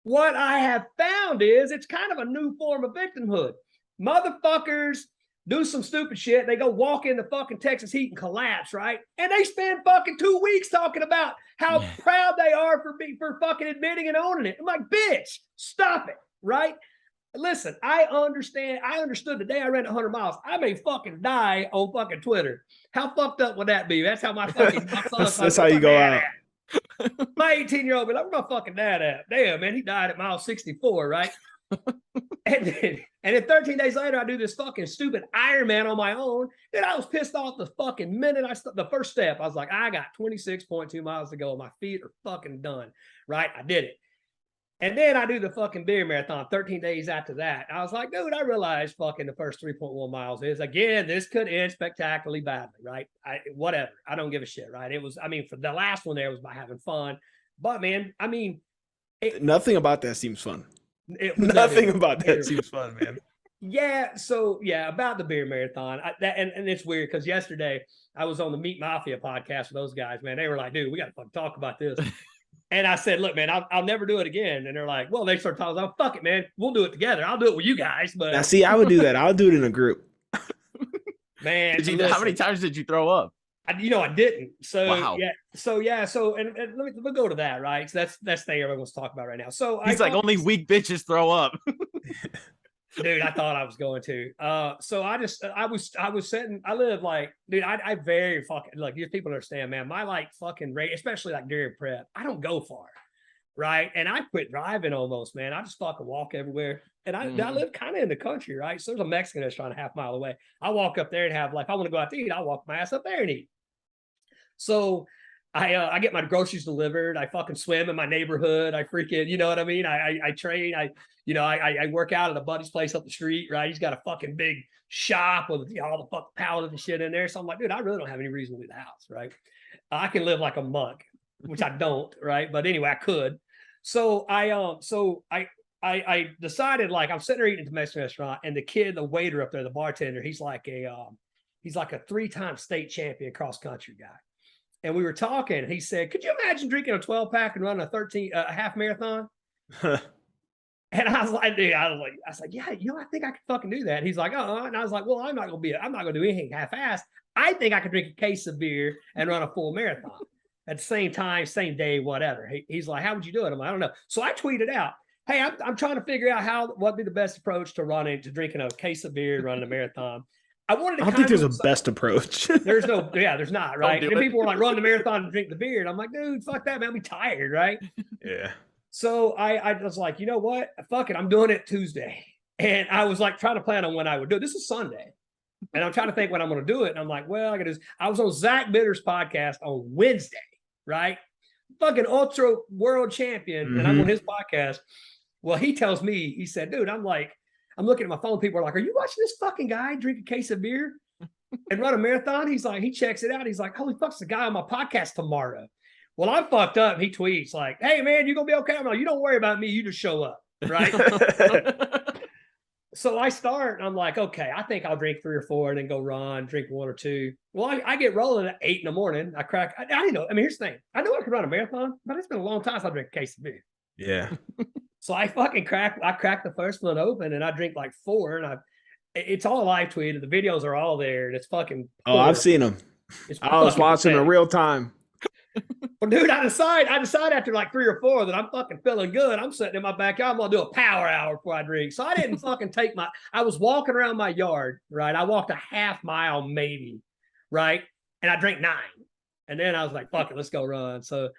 What I have found is it's kind of a new form of victimhood. Motherfuckers do some stupid shit. They go walk in the fucking Texas heat and collapse, right? And they spend fucking 2 weeks talking about how proud they are for fucking admitting and owning it. I'm like, bitch, stop it, right? Listen, I understand. I understood the day I ran 100 miles. I may fucking die on fucking Twitter. How fucked up would that be? That's how my fucking that's how you go out. My 18-year-old be like, where my fucking dad at? Damn, man, he died at mile 64, right? and then 13 days later, I do this fucking stupid Ironman on my own. Then I was pissed off the fucking minute the first step. I was like, I got 26.2 miles to go. My feet are fucking done, right? I did it. And then I do the fucking beer marathon 13 days after that. I was like, dude, I realized fucking the first 3.1 miles is, again, this could end spectacularly badly, right? Whatever. I don't give a shit, right? It was, I mean, for the last one there was by having fun. But, man, I mean. Nothing about that seems fun. Nothing about that seems fun, man. Yeah. So, yeah, about the beer marathon. And it's weird because yesterday I was on the Meat Mafia podcast with those guys, man. They were like, dude, we got to fucking talk about this. And I said, look, man, I'll never do it again. And they're like, well, they start talking. Oh, fuck it, man. We'll do it together. I'll do it with you guys. But now, see, I would do that. I would do it in a group. Man, how many times did you throw up? I didn't. So wow. yeah. So yeah. So and we'll go to that, right? So that's the thing everyone's talking about right now. So he's like, only weak bitches throw up. Dude, I thought I was going to. So I was sitting. I live like, dude, I very fucking like. You people understand, man. My like fucking rate, especially like during prep, I don't go far, right? And I quit driving almost, man. I just fucking walk everywhere. And I live kind of in the country, right? So there's a Mexican restaurant a half mile away. I walk up there and have like, if I want to go out to eat, I'll walk my ass up there and eat. So I get my groceries delivered. I fucking swim in my neighborhood. I freaking, you know what I mean? I train. I work out at a buddy's place up the street, right? He's got a fucking big shop with all the fucking pallets and shit in there. So I'm like, dude, I really don't have any reason to leave the house, right? I can live like a monk, which I don't, right? But anyway, I could. So I decided, like, I'm sitting there eating at the Mexican restaurant, and the waiter up there, the bartender, he's like a 3-time state champion cross country guy. And we were talking, and he said, could you imagine drinking a 12-pack and running a half marathon? And I was like, dude, I was like, yeah, I think I could fucking do that. And he's like, and I was like, well, I'm not gonna do anything half-assed. I think I could drink a case of beer and run a full marathon at the same time, same day, whatever. He's like, how would you do it? I'm like, I don't know. So I tweeted out, hey, I'm trying to figure out what would be the best approach to drinking a case of beer and running a marathon. I don't think there's a best approach. There's not, right? And people were like, run the marathon and drink the beer. And I'm like, dude, fuck that, man. I'll be tired, right? Yeah. So I was like, you know what? Fuck it. I'm doing it Tuesday. And I was like trying to plan on when I would do it. This is Sunday. And I'm trying to think when I'm going to do it. And I'm like, well, I was on Zach Bitter's podcast on Wednesday, right? Fucking ultra world champion. And I'm on his podcast. Well, he tells me, he said, dude, I'm looking at my phone. People are like, are you watching this fucking guy drink a case of beer and run a marathon? He's like, he checks it out. He's like, holy fuck's the guy on my podcast tomorrow. Well, I'm fucked up. He tweets like, hey, man, you going to be okay? I'm like, you don't worry about me. You just show up, right? So I start, and I'm like, okay, I think I'll drink 3 or 4 and then go run, drink 1 or 2. Well, I get rolling at 8 in the morning. I didn't know. I mean, here's the thing. I know I could run a marathon, but it's been a long time since I drank a case of beer. Yeah. So I fucking crack the first one open, and I drink like 4, and it's all live tweeted. The videos are all there, and it's fucking. Oh, I've seen them. I was watching in real time. Well, dude, I decide after like 3 or 4 that I'm fucking feeling good. I'm sitting in my backyard. I'm gonna do a power hour before I drink. So I didn't fucking I was walking around my yard, right? I walked a half mile maybe, right? And I drank 9. And then I was like, fuck it, let's go run. So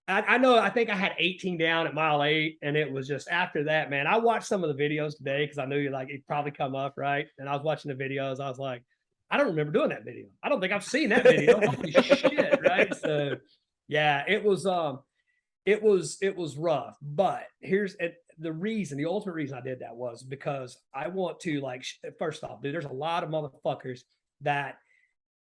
I know, I think I had 18 down at mile 8, and it was just after that, man. I watched some of the videos today because I knew it'd probably come up, right? And I was watching the videos. I was like, I don't remember doing that video. I don't think I've seen that video. Holy shit, right? So yeah, it was rough. But here's the ultimate reason I did that was because I want to, like, first off, dude, there's a lot of motherfuckers that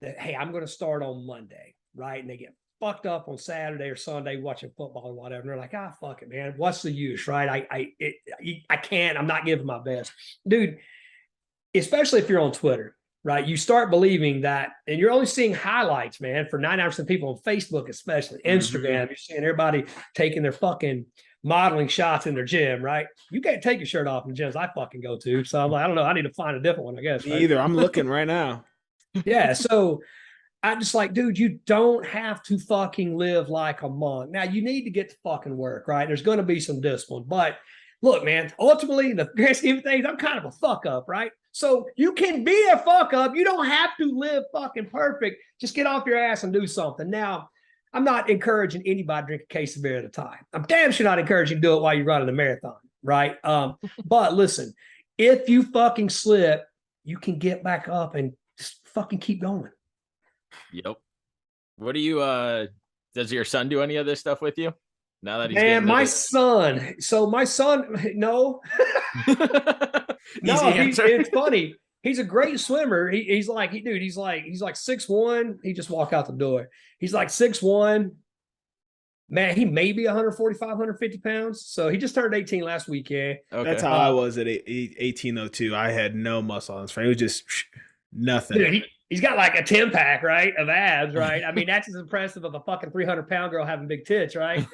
hey, I'm going to start on Monday, right? And they get fucked up on Saturday or Sunday watching football or whatever. And they're like, fuck it, man. What's the use, right? I can't. I'm not giving my best, dude. Especially if you're on Twitter, right? You start believing that, and you're only seeing highlights, man. For 99% of people on Facebook, especially Instagram, you're seeing everybody taking their fucking modeling shots in their gym, right? You can't take your shirt off in the gyms I fucking go to. So I'm like, I don't know. I need to find a different one, I guess. Me either. I'm looking right now. Yeah. So I'm just like, dude, you don't have to fucking live like a monk. Now, you need to get to fucking work, right? There's going to be some discipline. But look, man, ultimately, in the grand scheme of things, I'm kind of a fuck up, right? So you can be a fuck up. You don't have to live fucking perfect. Just get off your ass and do something. Now, I'm not encouraging anybody to drink a case of beer at a time. I'm damn sure not encouraging you to do it while you're running a marathon, right? But listen, if you fucking slip, you can get back up and just fucking keep going. Yep. What do you does your son do any of this stuff with you? Now that he's my son. So my son, no. No, it's funny. He's a great swimmer. He's like 6'1". He just walked out the door. He's like 6'1". Man, he may be 145, 150 pounds. So he just turned 18 last weekend. Okay. That's how I was at 18 though too. I had no muscle on his frame. It was just nothing. Dude, he's got like a 10-pack, right, of abs, right? I mean, that's as impressive of a fucking 300-pound girl having big tits, right?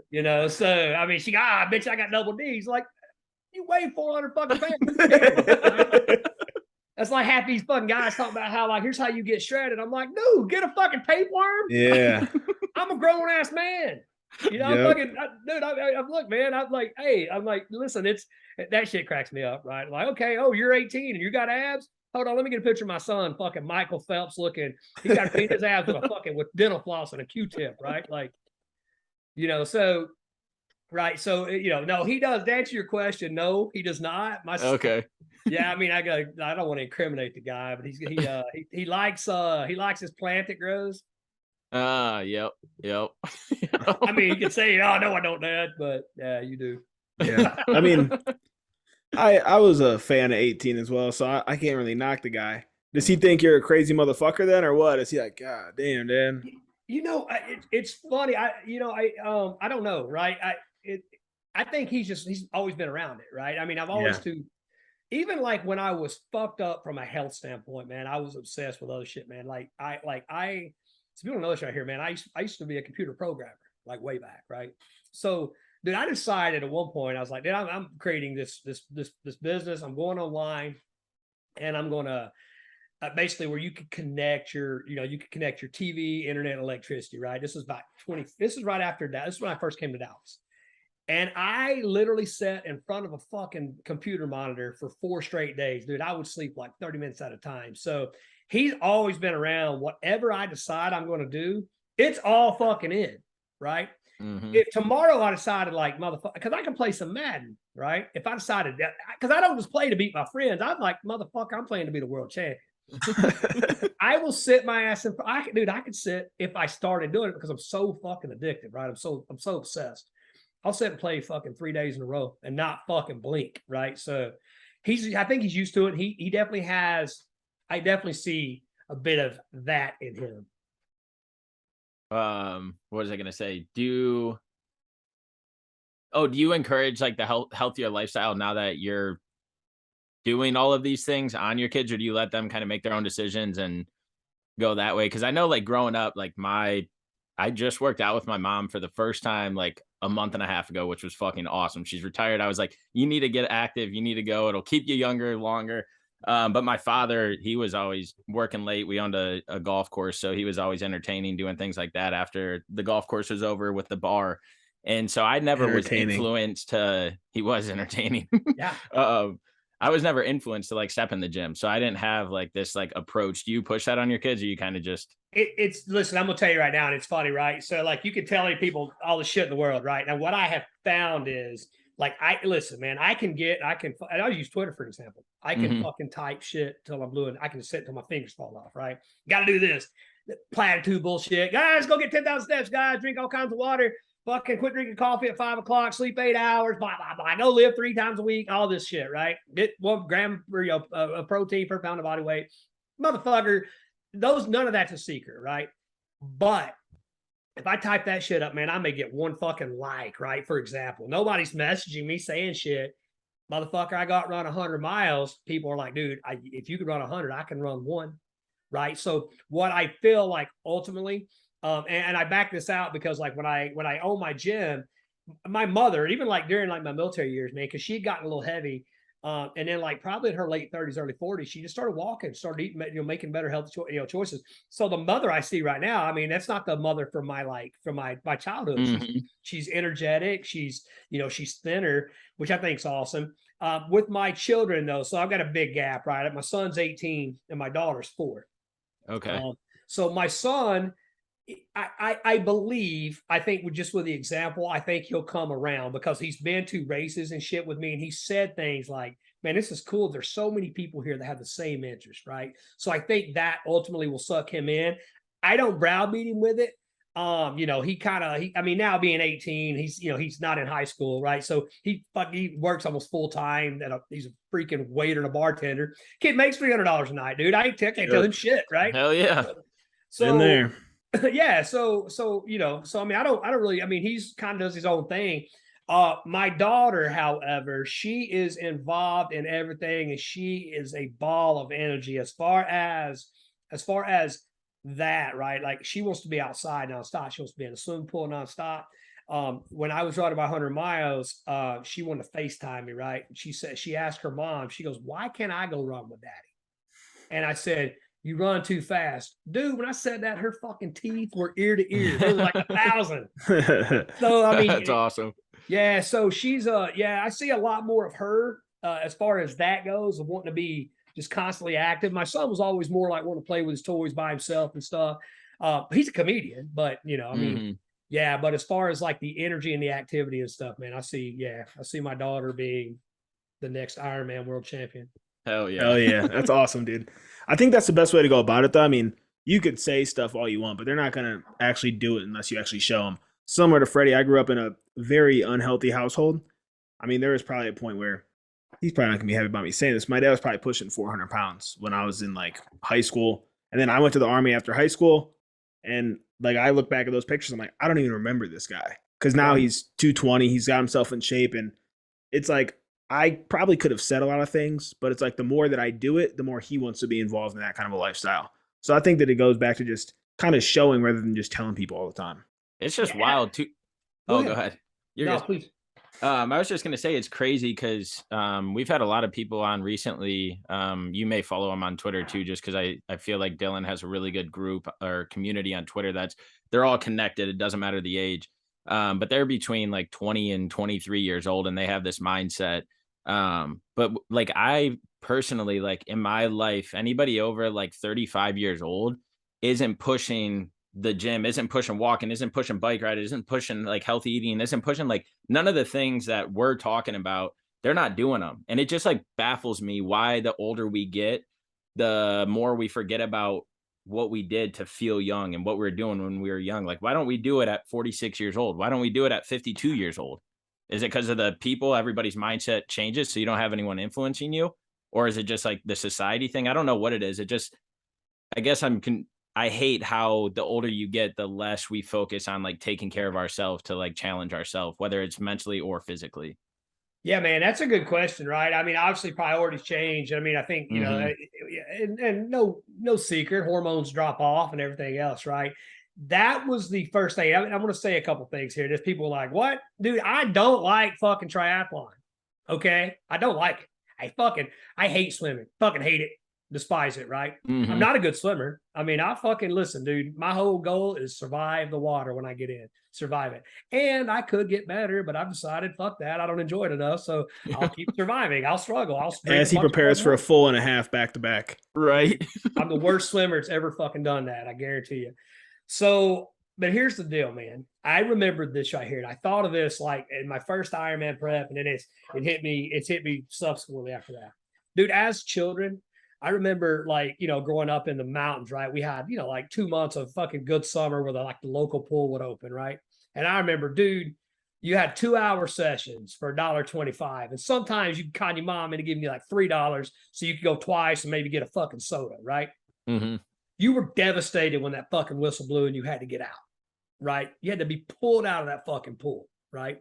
You know, so I mean, she got, bitch, I got double D's. Like, you weigh 400 fucking pounds. That's like half these fucking guys talking about how, like, here's how you get shredded. I'm like, dude, get a fucking tapeworm. Yeah. I'm a grown ass man. You know, fucking, dude, I look, man, I'm like, hey, I'm like, listen, that shit cracks me up, right? Like, okay, oh, you're 18 and you got abs? Hold on, let me get a picture of my son, fucking Michael Phelps looking. He's got to clean his abs with dental floss and a Q-tip, right? Like, you know, so, right. So, you know, no, he does. To answer your question, no, he does not. Okay. Yeah, I mean, I don't want to incriminate the guy, but he likes his plant that grows. Yep. I mean, you could say, oh no, I don't, Dad, but yeah, you do. Yeah. I mean, I was a fan of 18 as well, so I can't really knock the guy. Does he think you're a crazy motherfucker then, or what? Is he like, God damn, Dan? You know, it's funny. I don't know, right? I think he's always been around it, right? I mean, I've always even like when I was fucked up from a health standpoint, man, I was obsessed with other shit, man. Like so people don't know this right here, man. I used to be a computer programmer, like way back, right? So, dude, I decided at one point, I was like, dude, I'm creating this business. I'm going online, and I'm going to basically where you could connect your TV, internet, and electricity, right? This is right after that. This is when I first came to Dallas. And I literally sat in front of a fucking computer monitor for 4 straight days. Dude, I would sleep like 30 minutes at a time. So he's always been around. Whatever I decide I'm going to do, it's all fucking in, right? Mm-hmm. If tomorrow I decided, like, motherfucker, because I can play some Madden, right? If I decided that, because I don't just play to beat my friends. I'm like, motherfucker, I'm playing to be the world champion. I will sit my ass in. I could sit if I started doing it because I'm so fucking addicted, right? I'm so obsessed. I'll sit and play fucking 3 days in a row and not fucking blink, right? So I think he's used to it. He definitely has. I definitely see a bit of that in him. What was I gonna say? Do you encourage like the healthier lifestyle now that you're doing all of these things on your kids, or do you let them kind of make their own decisions and go that way? Because I know, like, growing up, like I just worked out with my mom for the first time like a month and a half ago, which was fucking awesome. She's retired. I was like, you need to get active. You need to go. It'll keep you younger, longer. But my father, he was always working late. We owned a golf course, so he was always entertaining, doing things like that after the golf course was over with the bar. And so I never was influenced he was entertaining. Yeah. I was never influenced to like step in the gym. So I didn't have like this like approach. Do you push that on your kids, or you kind of just It's listen, I'm gonna tell you right now, and it's funny, right? So like you can tell people all the shit in the world, right? Now what I have found is like listen, man, and I'll use Twitter for example. I can fucking type shit till I'm blue and I can sit till my fingers fall off, right? Gotta do this. Platitude bullshit. Guys, go get 10,000 steps, guys, drink all kinds of water, fucking quit drinking coffee at 5 o'clock, sleep 8 hours, blah, blah, blah. Go live 3 times a week, all this shit, right? Get 1 gram of protein per pound of body weight. Motherfucker, none of that's a secret, right? But if I type that shit up, man, I may get 1 fucking like, right? For example, nobody's messaging me saying shit. Motherfucker, I got run 100 miles. People are like, dude, if you could run 100, I can run 1, right? So what I feel like ultimately, and I back this out because like when I own my gym, my mother, even like during like my military years, man, because she had gotten a little heavy. And then like probably in her late 30s, early 40s, she just started walking, started eating, making better health choices. So the mother I see right now, I mean, that's not the mother from my childhood. She's energetic. She's thinner, which I think is awesome. With my children though, so I've got a big gap, right? My son's 18 and my daughter's 4. okay. So my son, I believe, I think with the example, I think he'll come around because he's been to races and shit with me. And he said things like, man, this is cool. There's so many people here that have the same interest, right? So I think that ultimately will suck him in. I don't browbeat him with it. Now being 18, he's not in high school, right? So he works almost full time. He's a freaking waiter and a bartender. Kid makes $300 a night, dude. I can't tell him shit, right? Hell yeah. So in there. yeah, so I mean, I don't really, I mean, he's kind of does his own thing. My daughter, however, she is involved in everything, and she is a ball of energy as far as that, right? Like she wants to be outside nonstop. She wants to be in a swimming pool nonstop. When I was running my 100 miles, she wanted to FaceTime me, right? She asked her mom, she goes, "Why can't I go run with daddy?" And I said, "You run too fast." Dude, when I said that, her fucking teeth were ear to ear. They were like 1,000. So, I mean, that's awesome. Yeah. So she's, I see a lot more of her as far as that goes, of wanting to be just constantly active. My son was always more like wanting to play with his toys by himself and stuff. He's a comedian, but, I mean, yeah. But as far as like the energy and the activity and stuff, man, I see my daughter being the next Ironman world champion. Hell yeah. Hell yeah. That's awesome, dude. I think that's the best way to go about it, though. I mean, you could say stuff all you want, but they're not going to actually do it unless you actually show them. Similar to Freddie, I grew up in a very unhealthy household. I mean, there was probably a point where he's probably not going to be happy about me saying this. My dad was probably pushing 400 pounds when I was in like high school. And then I went to the Army after high school. And like, I look back at those pictures, I'm like, I don't even remember this guy. Because now he's 220. He's got himself in shape. And it's like, I probably could have said a lot of things, but it's like the more that I do it, the more he wants to be involved in that kind of a lifestyle. So I think that it goes back to just kind of showing rather than just telling people all the time. It's just wild too. Oh, go ahead. No, please. I was just going to say it's crazy because we've had a lot of people on recently. You may follow them on Twitter too, just because I feel like Dylan has a really good group or community on Twitter they're all connected. It doesn't matter the age, but they're between like 20 and 23 years old, and they have this mindset. But like I personally, like in my life, anybody over like 35 years old isn't pushing the gym, isn't pushing walking, isn't pushing bike ride, isn't pushing like healthy eating, isn't pushing like none of the things that we're talking about. They're not doing them. And it just like baffles me why the older we get, the more we forget about what we did to feel young and what we were doing when we were young. Like, why don't we do it at 46 years old? Why don't we do it at 52 years old? Is it because of the people, everybody's mindset changes so you don't have anyone influencing you? Or is it just like the society thing? I don't know what it is. It just, I guess I hate how the older you get, the less we focus on like taking care of ourselves to like challenge ourselves, whether it's mentally or physically. Yeah, man, that's a good question, right? I mean, obviously priorities change. I mean, I think, and no secret, hormones drop off and everything else, right? That was the first thing. I'm going to say a couple things here. There's people like, what? Dude, I don't like fucking triathlon. Okay? I don't like it. I hate swimming. Fucking hate it. despise it, right? Mhm. I'm not a good swimmer. I mean, I fucking listen, dude. My whole goal is survive the water when I get in, survive it. And I could get better, but I've decided, fuck that. I don't enjoy it enough. So I'll keep surviving. I'll struggle. I'll drink As a he bunch of prepares for a water. full and a half back to back. Right. I'm the worst swimmer that's ever fucking done that. I guarantee you. So, but here's the deal, man. I remembered this right here, and I thought of this like in my first Ironman prep, and then it's hit me subsequently after that. Dude, as children, I remember like, you know, growing up in the mountains, right? We had, you know, like 2 months of fucking good summer where the local pool would open, right? And I remember, dude, you had 2-hour sessions for $1.25. And sometimes you could con your mom into giving you like $3 so you could go twice and maybe get a fucking soda, right? Mm-hmm. You were devastated when that fucking whistle blew and you had to get out, right? You had to be pulled out of that fucking pool, right?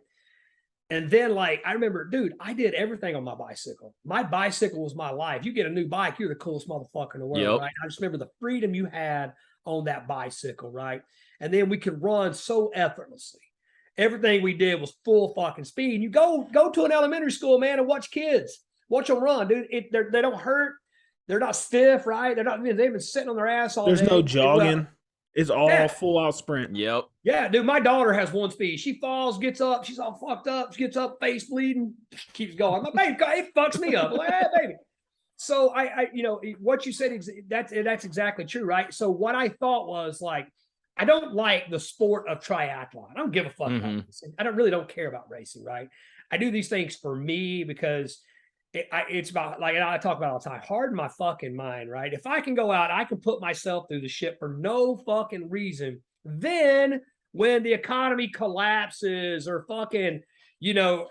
And then, like, I remember, dude, I did everything on my bicycle. My bicycle was my life. You get a new bike, you're the coolest motherfucker in the world, right? I just remember the freedom you had on that bicycle, right? And then we could run so effortlessly. Everything we did was full fucking speed. And you go to an elementary school, man, and watch kids. Watch them run, dude. They don't hurt. They're not stiff, right? They've been sitting on their ass all There's day. no jogging. It's all full out sprint. Yep. Yeah, dude, my daughter has one speed. She falls, gets up, she's all fucked up. She gets up, face bleeding, keeps going. My baby, it fucks me up. I'm like, hey, baby. So I, you know, what you said, that's exactly true, right? So what I thought was like, I don't like the sport of triathlon. I don't give a fuck about racing. I don't care about racing, right? I do these things for me because it's about, like, and I talk about all the time, harden my fucking mind, right? If I can go out, I can put myself through the shit for no fucking reason. Then when the economy collapses or fucking, you know,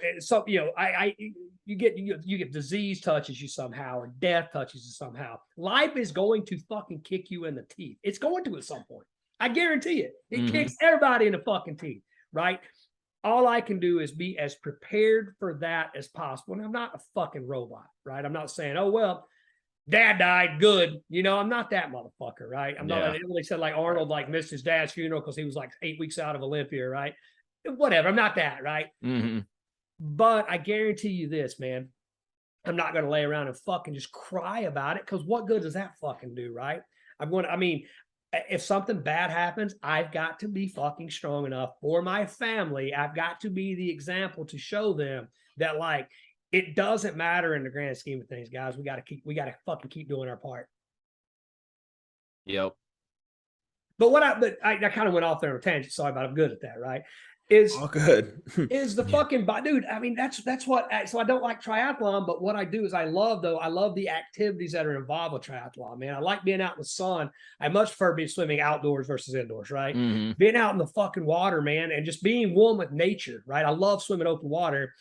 you get disease touches you somehow or death touches you somehow, life is going to fucking kick you in the teeth. It's going to at some point. I guarantee it. It kicks everybody in the fucking teeth, right? All I can do is be as prepared for that as possible. And I'm not a fucking robot, right? I'm not saying, oh, well, dad died, good. You know, I'm not that motherfucker, right? I'm not, they said like Arnold like missed his dad's funeral because he was like 8 weeks out of Olympia, right? Whatever, I'm not that, right? But I guarantee you this, man. I'm not going to lay around and fucking just cry about it because what good does that fucking do, right? If something bad happens, I've got to be fucking strong enough for my family. I've got to be the example to show them that, like, it doesn't matter in the grand scheme of things, guys. We got to fucking keep doing our part. Yep. But I kind of went off there on a tangent. Sorry, but I'm good at that, right? All good. Is the fucking dude. I mean, that's what. So I don't like triathlon, but what I do is I love the activities that are involved with triathlon. Man, I like being out in the sun. I much prefer being swimming outdoors versus indoors, right? Being out in the fucking water, man, and just being one with nature, right? I love swimming open water.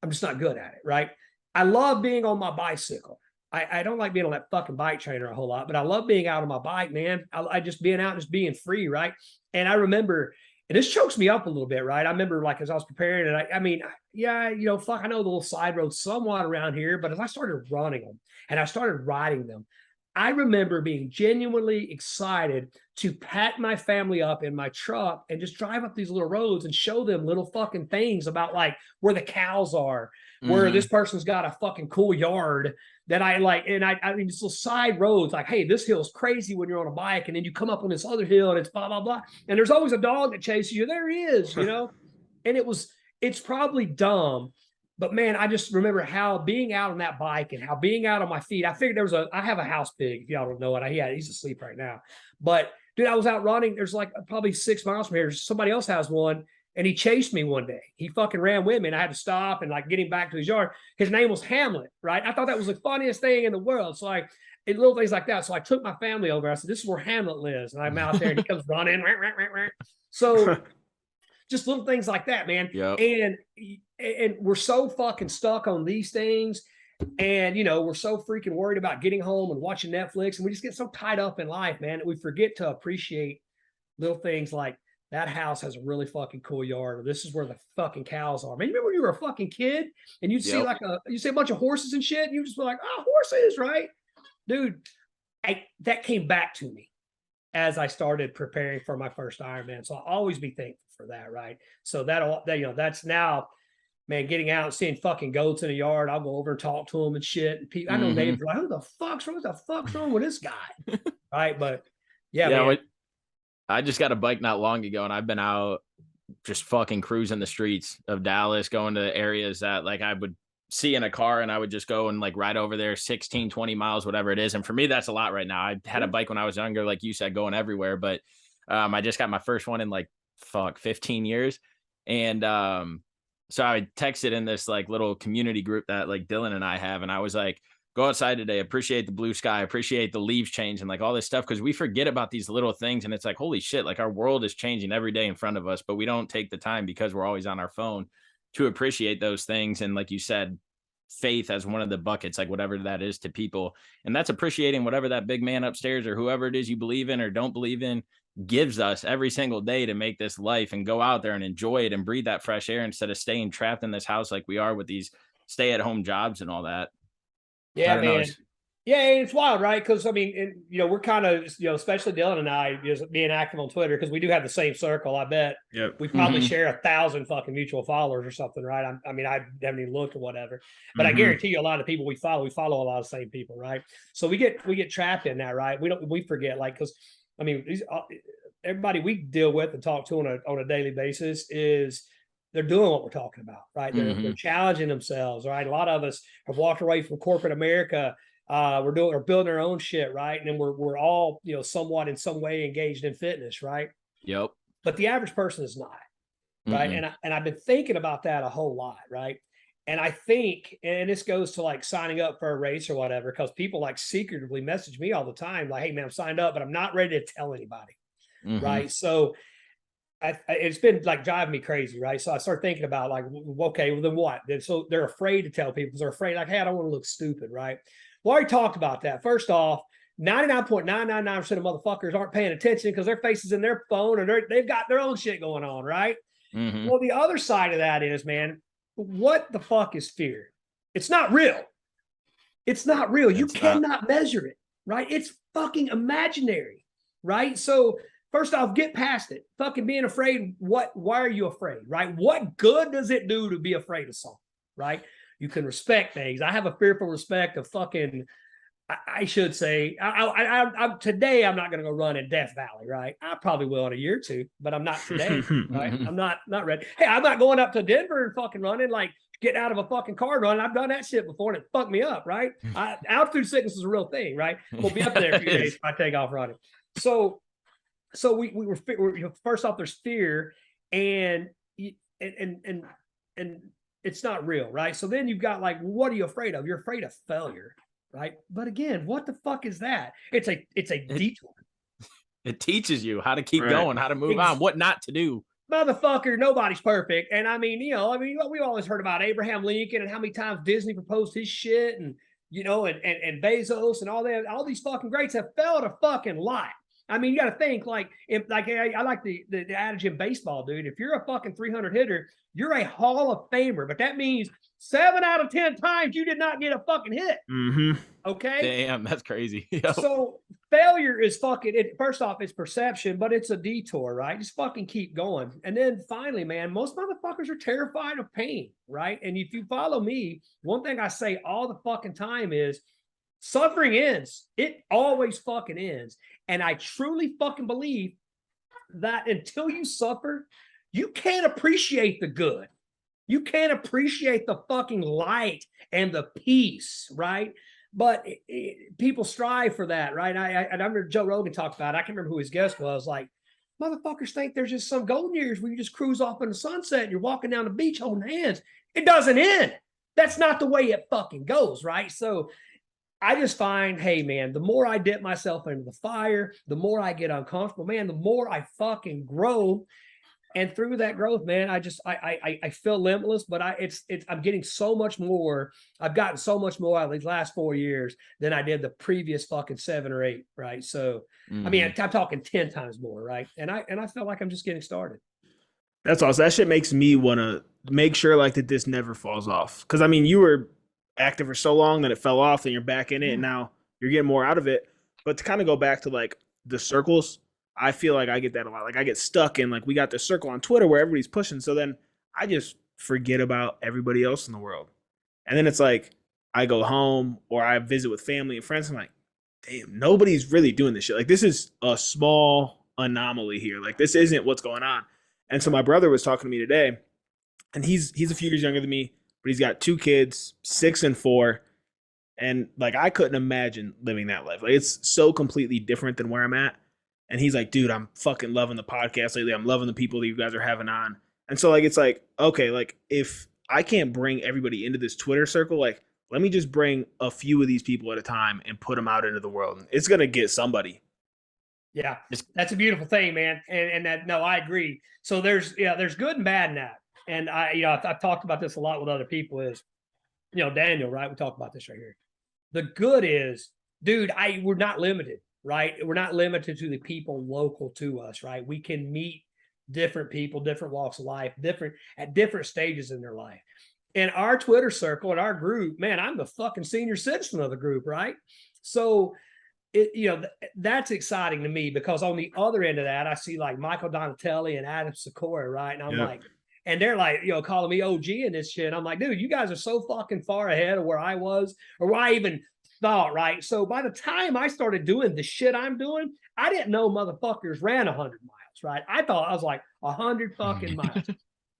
I'm just not good at it, right? I love being on my bicycle. I don't like being on that fucking bike trainer a whole lot, but I love being out on my bike, man. I just being out, just being free, right? And I remember. And this chokes me up a little bit, right? I remember, like, as I was preparing, and I mean, yeah, you know, fuck, I know the little side roads somewhat around here, but as I started running them and I started riding them, I remember being genuinely excited to pack my family up in my truck and just drive up these little roads and show them little fucking things about, like, where the cows are, where this person's got a fucking cool yard that I like. And I mean, just little side roads, like, hey, this hill's crazy when you're on a bike. And then you come up on this other hill and it's blah, blah, blah. And there's always a dog that chases you. There he is, you know? And it's probably dumb, but man, I just remember how being out on that bike and how being out on my feet, I figured I have a house pig, if y'all don't know it. He's asleep right now. But dude, I was out running. There's like probably 6 miles from here. Somebody else has one. And he chased me one day. He fucking ran with me and I had to stop and like get him back to his yard. His name was Hamlet, right? I thought that was the funniest thing in the world. So little things like that. So I took my family over. I said, this is where Hamlet lives. And I'm out there and he comes running. So just little things like that, man. Yep. And we're so fucking stuck on these things. And, you know, we're so freaking worried about getting home and watching Netflix. And we just get so tied up in life, man, that we forget to appreciate little things like, that house has a really fucking cool yard, or this is where the fucking cows are. Man, you remember when you were a fucking kid and you'd see you see a bunch of horses and shit, and you just be like, oh, horses, right? Dude, that came back to me as I started preparing for my first Ironman. So I'll always be thankful for that, right? So that's now man, getting out and seeing fucking goats in the yard, I'll go over and talk to them and shit. And people, I know neighbors are like, who the fuck's wrong? What the fuck's wrong with this guy? Right. But yeah, man. I just got a bike not long ago, and I've been out just fucking cruising the streets of Dallas, going to areas that like I would see in a car, and I would just go and like ride over there 16, 20 miles, whatever it is. And for me, that's a lot right now. I had a bike when I was younger, like you said, going everywhere, but I just got my first one in like 15 years. And so I texted in this like little community group that like Dylan and I have, and I was like, go outside today, appreciate the blue sky, appreciate the leaves change and like all this stuff, because we forget about these little things. And it's like, holy shit, like our world is changing every day in front of us, but we don't take the time because we're always on our phone to appreciate those things. And like you said, faith as one of the buckets, like whatever that is to people. And that's appreciating whatever that big man upstairs or whoever it is you believe in or don't believe in gives us every single day to make this life, and go out there and enjoy it and breathe that fresh air instead of staying trapped in this house like we are with these stay-at-home jobs and all that. Yeah, man. Yeah, it's wild, right? Because I mean, we're kind of, especially Dylan and I, being active on Twitter, because we do have the same circle. I bet we probably share 1,000 fucking mutual followers or something, right? I mean, I haven't even looked or whatever, but I guarantee you, a lot of people we follow a lot of the same people, right? So we get trapped in that, right? We forget, like, because I mean, everybody we deal with and talk to on a daily basis is. They're doing what we're talking about, right? They're challenging themselves, right? A lot of us have walked away from corporate America. We're building our own shit, right? And then we're all, somewhat in some way engaged in fitness, right? Yep. But the average person is not, right? And I've been thinking about that a whole lot, right? And I think, and this goes to like signing up for a race or whatever, because people like secretively message me all the time, like, "Hey man, I'm signed up, but I'm not ready to tell anybody," right? So. It's been like driving me crazy, right? So I start thinking about like, okay, well then what? So they're afraid to tell people because they're afraid, like, hey, I don't want to look stupid, right? Well, I already talked about that. First off, 99.999% of motherfuckers aren't paying attention because their face is in their phone and they've got their own shit going on, right? Well, the other side of that is, man, what the fuck is fear? It's not real. It's not real. You cannot measure it, right? It's fucking imaginary, right? So first off, get past it. Fucking being afraid. Why are you afraid, right? What good does it do to be afraid of something, right? You can respect things. I have a fearful respect of fucking, I should say, today I'm not going to go run in Death Valley, right? I probably will in a year or two, but I'm not today, right? I'm not ready. Hey, I'm not going up to Denver and fucking running, like getting out of a fucking car run. I've done that shit before and it fucked me up, right? Altitude sickness is a real thing, right? We'll be up there in a few days if I take off running. So we were first off, there's fear, and it's not real, right? So then you've got like, what are you afraid of? You're afraid of failure, right? But again, what the fuck is that? It's a detour. It teaches you how to keep going, how to move on, what not to do. Motherfucker, nobody's perfect. And I mean, we always heard about Abraham Lincoln and how many times Disney proposed his shit, and and Bezos and all these fucking greats have failed a fucking lot. I mean, you got to think like I like the adage in baseball, dude. If you're a fucking 300 hitter, you're a Hall of Famer, but that means 7 out of 10 times you did not get a fucking hit. Okay. Damn, that's crazy. So failure is fucking it. First off, it's perception, but it's a detour, right? Just fucking keep going. And then finally, man, most motherfuckers are terrified of pain, right? And if you follow me, one thing I say all the fucking time is suffering ends. It always fucking ends. And I truly fucking believe that until you suffer, you can't appreciate the good. You can't appreciate the fucking light and the peace, right? But people strive for that, right? I remember Joe Rogan talked about it. I can't remember who his guest was. Like, motherfuckers think there's just some golden years where you just cruise off in the sunset and you're walking down the beach holding hands. It doesn't end. That's not the way it fucking goes, right? So I just find, hey, man, the more I dip myself into the fire, the more I get uncomfortable, man, the more I fucking grow. And through that growth, man, I feel limitless, but I'm getting so much more. I've gotten so much more out of these last 4 years than I did the previous fucking 7 or 8, right? So, I mean, I'm talking 10 times more, right? And I feel like I'm just getting started. That's awesome. That shit makes me want to make sure like that this never falls off. Because I mean, you were active for so long that it fell off, and you're back in it, and now you're getting more out of it. But to kind of go back to like the circles, I feel like I get that a lot. Like I get stuck in like, we got this circle on Twitter where everybody's pushing. So then I just forget about everybody else in the world. And then it's like I go home or I visit with family and friends. I'm like, damn, nobody's really doing this shit. Like, this is a small anomaly here. Like, this isn't what's going on. And so my brother was talking to me today, and he's a few years younger than me, but he's got 2 kids, 6 and 4. And like, I couldn't imagine living that life. Like, it's so completely different than where I'm at. And he's like, dude, I'm fucking loving the podcast lately. I'm loving the people that you guys are having on. And so like, it's like, okay, like if I can't bring everybody into this Twitter circle, like, let me just bring a few of these people at a time and put them out into the world. It's going to get somebody. Yeah, that's a beautiful thing, man. And that, no, I agree. So there's good and bad in that. And I've talked about this a lot with other people is, Daniel, right? We talked about this right here. The good is, dude, we're not limited, right? We're not limited to the people local to us, right? We can meet different people, different walks of life, at different stages in their life. In our Twitter circle, in our group, man, I'm the fucking senior citizen of the group, right? So that's exciting to me because on the other end of that, I see like Michael Donatelli and Adam Sikora, right? And I'm like, and they're like, calling me OG and this shit. I'm like, dude, you guys are so fucking far ahead of where I was or where I even thought, right? So by the time I started doing the shit I'm doing, I didn't know motherfuckers ran 100 miles, right? I thought I was like 100 fucking miles,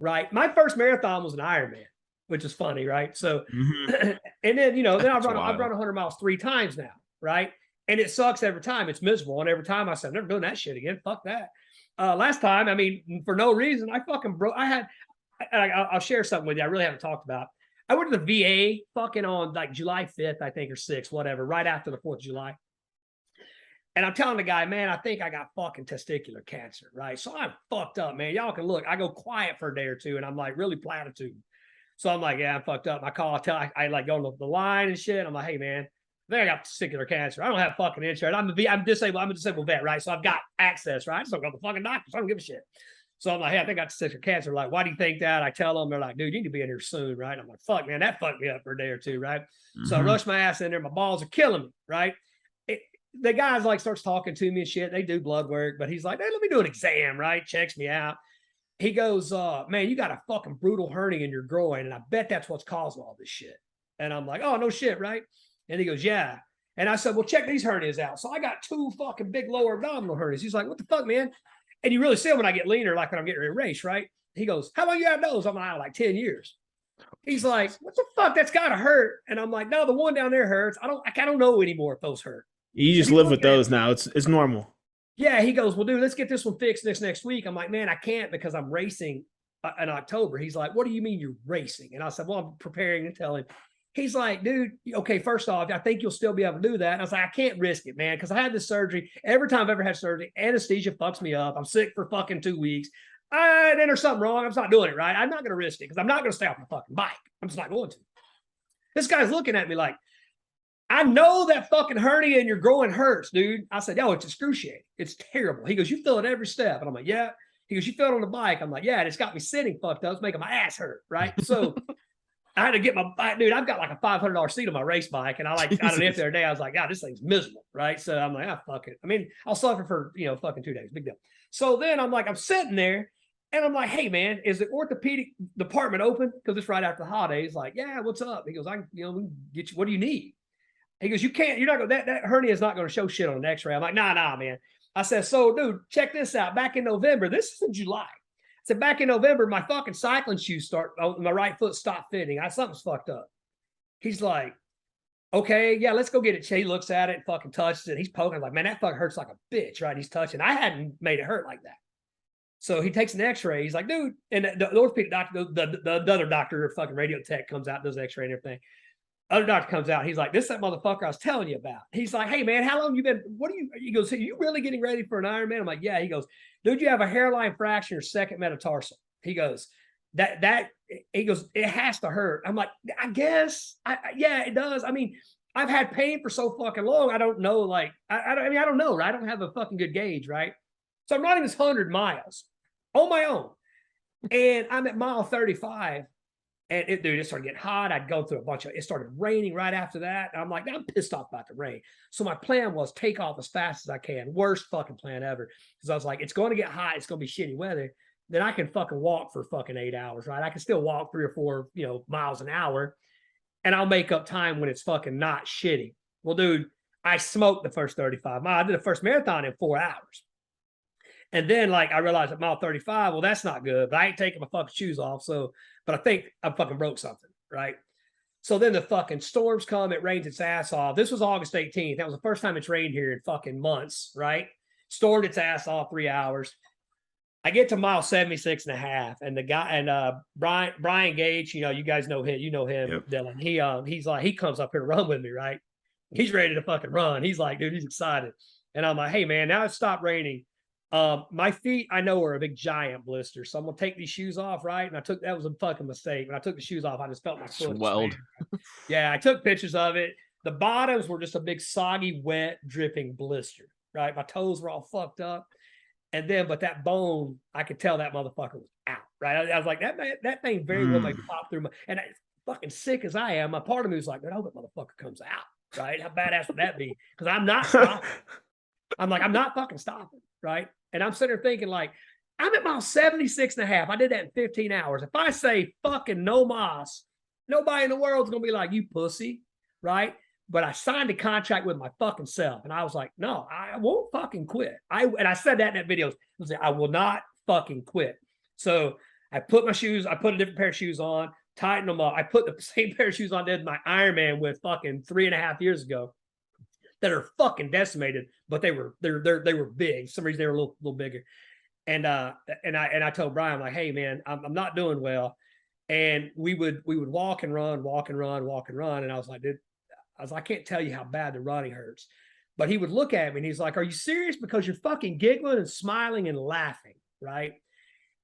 right? My first marathon was an Ironman, which is funny, right? So, and then, then I've run 100 miles 3 times now, right? And it sucks every time. It's miserable. And every time I said, I'm never doing that shit again. Fuck that. Last time, I mean, for no reason, I fucking broke. I'll share something with you I really haven't talked about. I went to the VA fucking on like July 5th, I think, or 6th, whatever, right after the 4th of July. And I'm telling the guy, man, I think I got fucking testicular cancer, right? So I'm fucked up, man. Y'all can look. I go quiet for a day or two, and I'm like really platitude. So I'm like, yeah, I'm fucked up. I like go on the line and shit. I'm like, hey, man, I think I got testicular cancer. I don't have fucking insurance. I'm disabled. I'm a disabled vet, right? So I've got access, right? I just don't go to the fucking doctor. So I don't give a shit. So I'm like, hey, I think I got testicular cancer. Like, why do you think that? I tell them, they're like, dude, you need to be in here soon, right? I'm like, fuck, man, that fucked me up for a day or two, right? So I rush my ass in there. My balls are killing me, right? The guy's like starts talking to me and shit. They do blood work, but he's like, hey, let me do an exam, right? Checks me out. He goes, man, you got a fucking brutal hernia in your groin, and I bet that's what's causing all this shit. And I'm like, oh, no shit, right? And he goes, yeah. And I said, well, check these hernias out. So I got 2 fucking big lower abdominal hernias. He's like, what the fuck, man? And you really see them when I get leaner, like when I'm getting ready to race, right? He goes, how long you had those? I'm like 10 years. He's like, what the fuck? That's gotta hurt. And I'm like, no, the one down there hurts. I don't know anymore if those hurt. You just live with those now. It's normal. Yeah, he goes, well, dude, let's get this one fixed next week. I'm like, man, I can't because I'm racing in October. He's like, what do you mean you're racing? And I said, well, I'm preparing to tell him. He's like, dude, okay, first off, I think you'll still be able to do that. And I was like, I can't risk it, man, because I had this surgery. Every time I've ever had surgery, anesthesia fucks me up. I'm sick for fucking 2 weeks. Then there's something wrong. I'm just not doing it, right? I'm not going to risk it because I'm not going to stay off my fucking bike. I'm just not going to. This guy's looking at me like, I know that fucking hernia in your groin hurts, dude. I said, yo, it's excruciating. It's terrible. He goes, you feel it every step. And I'm like, yeah. He goes, you feel it on the bike. I'm like, yeah, and it's got me sitting fucked up. It's making my ass hurt, right? So I had to get my bike, dude. I've got like a $500 seat on my race bike. And I don't know if the other day I was like, God, this thing's miserable, right? So I'm like, fuck it. I mean, I'll suffer for, fucking 2 days. Big deal. So then I'm like, I'm sitting there and I'm like, hey, man, is the orthopedic department open? Because it's right after the holidays. Like, yeah, what's up? He goes, we can get you, what do you need? He goes, you're not going to, that hernia is not going to show shit on an x-ray. I'm like, nah, man. I said, so dude, check this out. Back in November, this is in July. I said, back in November, my fucking cycling shoes my right foot stopped fitting. Something's fucked up. He's like, okay, yeah, let's go get it. He looks at it and fucking touches it. He's poking like, man, that fucking hurts like a bitch, right? He's touching. I hadn't made it hurt like that. So he takes an x-ray. He's like, dude, and the orthopedic doctor, the other doctor, fucking radio tech comes out, does x-ray and everything. Other doctor comes out. He's like, this is that motherfucker I was telling you about. He's like, hey, man, how long you been? He goes, are you really getting ready for an Ironman? I'm like, yeah. He goes, dude, you have a hairline fracture, second metatarsal. He goes, he goes, it has to hurt. I'm like, I guess. Yeah, it does. I mean, I've had pain for so fucking long. I don't know. Like, I don't know. Right? I don't have a fucking good gauge. Right. So I'm running this 100 miles on my own. And I'm at mile 35. And it started getting hot. I'd go through it started raining right after that. And I'm like, I'm pissed off about the rain. So my plan was take off as fast as I can. Worst fucking plan ever. Because I was like, it's going to get hot. It's going to be shitty weather. then I can fucking walk for fucking 8 hours, right? I can still walk 3 or 4, miles an hour, and I'll make up time when it's fucking not shitty. Well, dude, I smoked the first 35 miles. I did the first marathon in 4 hours. And then like I realized at mile 35, well, that's not good, but I ain't taking my fucking shoes off. So, but I think I fucking broke something, right? So then the fucking storms come, it rains its ass off. This was August 18th. That was the first time it's rained here in fucking months, right? Stormed its ass off 3 hours. I get to mile 76 and a half, and the guy, and Brian Gage, you guys know him, Yep. Dylan. He's like, he comes up here to run with me, right? He's ready to fucking run. He's like, dude, he's excited. And I'm like, hey man, now it's stopped raining. My feet, I know, are a big giant blister. So I'm gonna take these shoes off, right? And that was a fucking mistake. When I took the shoes off, I just felt my foot swelled. Yeah, I took pictures of it. The bottoms were just a big soggy, wet, dripping blister, right? My toes were all fucked up. And then, but that bone, I could tell that motherfucker was out, right? I was like, that thing very well may pop through my, and fucking sick as I am, my part of me was like, I hope that motherfucker comes out, right? How badass would that be? Because I'm not stopping. I'm like, I'm not fucking stopping, right? And I'm sitting there thinking like, I'm at mile 76 and a half. I did that in 15 hours. If I say fucking no mas, nobody in the world's going to be like, you pussy, right? But I signed a contract with my fucking self. And I was like, no, I won't fucking quit. And I said that in that video. I will not fucking quit. So I put my shoes, I put a different pair of shoes on, tightened them up. I put the same pair of shoes on did my Ironman with fucking 3.5 years ago that are fucking decimated, but they were big. For some reason they were a little bigger. And I told Brian, I'm like, hey man, I'm not doing well. And we would walk and run. And I was like, dude, I can't tell you how bad the running hurts. But he would look at me and he's like, are you serious? Because you're fucking giggling and smiling and laughing, right?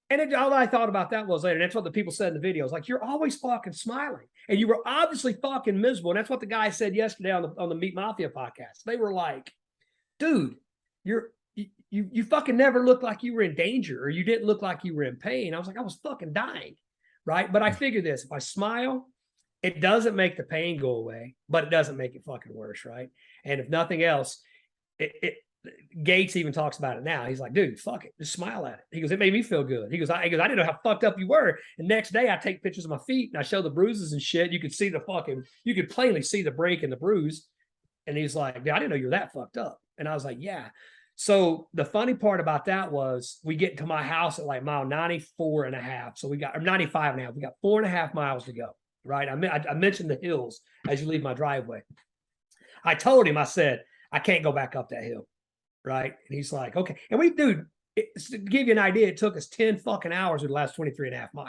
And all I thought about that was later. And that's what the people said in the videos. Like, you're always fucking smiling. And you were obviously fucking miserable. And that's what the guy said yesterday on the Meat Mafia podcast. They were like, dude, you fucking never looked like you were in danger, or you didn't look like you were in pain. I was like, I was fucking dying, right? But I figured this, if I smile, it doesn't make the pain go away, but it doesn't make it fucking worse, right? And if nothing else, Gates even talks about it now. He's like, dude, fuck it, just smile at it. He goes, it made me feel good. He goes, I didn't know how fucked up you were. And next day I take pictures of my feet and I show the bruises and shit. You could plainly see the break and the bruise. And he's like, dude, I didn't know you were that fucked up. And I was like, yeah. So the funny part about that was we get to my house at like mile 94 and a half. So we got, or 95 and a half. We got 4.5 miles to go. Right. I mentioned the hills as you leave my driveway. I told him, I said, I can't go back up that hill. Right. And he's like, okay. And to give you an idea, it took us 10 fucking hours with the last 23.5 miles.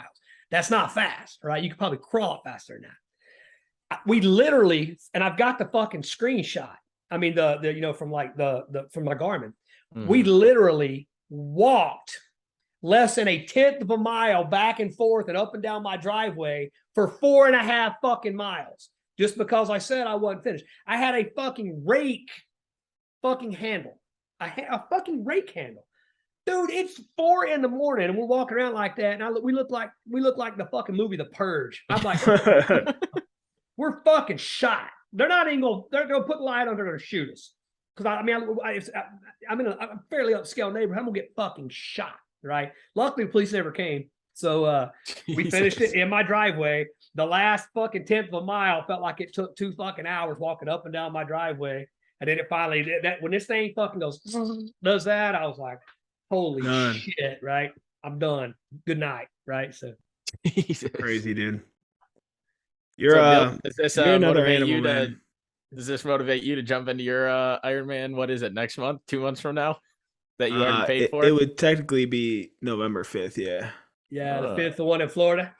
That's not fast. Right. You could probably crawl it faster than that. We literally, and I've got the fucking screenshot. I mean, from my Garmin, we literally walked less than 1/10 of a mile back and forth and up and down my driveway for 4.5 fucking miles, just because I said I wasn't finished. I had a fucking rake fucking handle. I had a fucking rake handle. Dude, it's 4 a.m. and we're walking around like that. And we look like the fucking movie The Purge. I'm like, we're fucking shot. They're gonna put light on, they're gonna shoot us. Because I'm in a fairly upscale neighborhood. I'm gonna get fucking shot, right? Luckily, the police never came. So we finished it in my driveway. The last fucking 1/10 of a mile felt like it took 2 fucking hours walking up and down my driveway. And then it finally did that. When this thing fucking does that, I was like, holy shit, right? I'm done. Good night, right? So crazy, dude. Does this another motivate animal, you man. Does this motivate you to jump into your Ironman? What is it, next month? 2 months from now? That you already paid for? It would technically be November 5th, yeah. Yeah, the 5th, the one in Florida.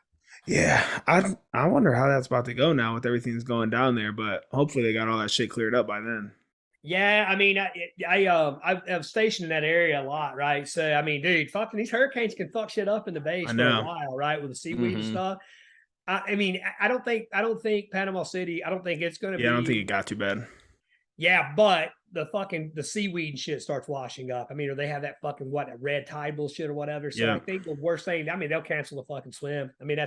Yeah, I wonder how that's about to go now with everything that's going down there, but hopefully they got all that shit cleared up by then. Yeah, I mean, I'm stationed in that area a lot, right? So, I mean, dude, fucking these hurricanes can fuck shit up in the base for a while, right? With the seaweed and stuff. I mean, I don't think Panama City, I don't think it's going to be. Yeah, I don't think it got too bad. Yeah, but the seaweed and shit starts washing up. I mean, or they have that fucking a red tide bullshit or whatever. So I think the worst thing, I mean, they'll cancel the fucking swim. I mean,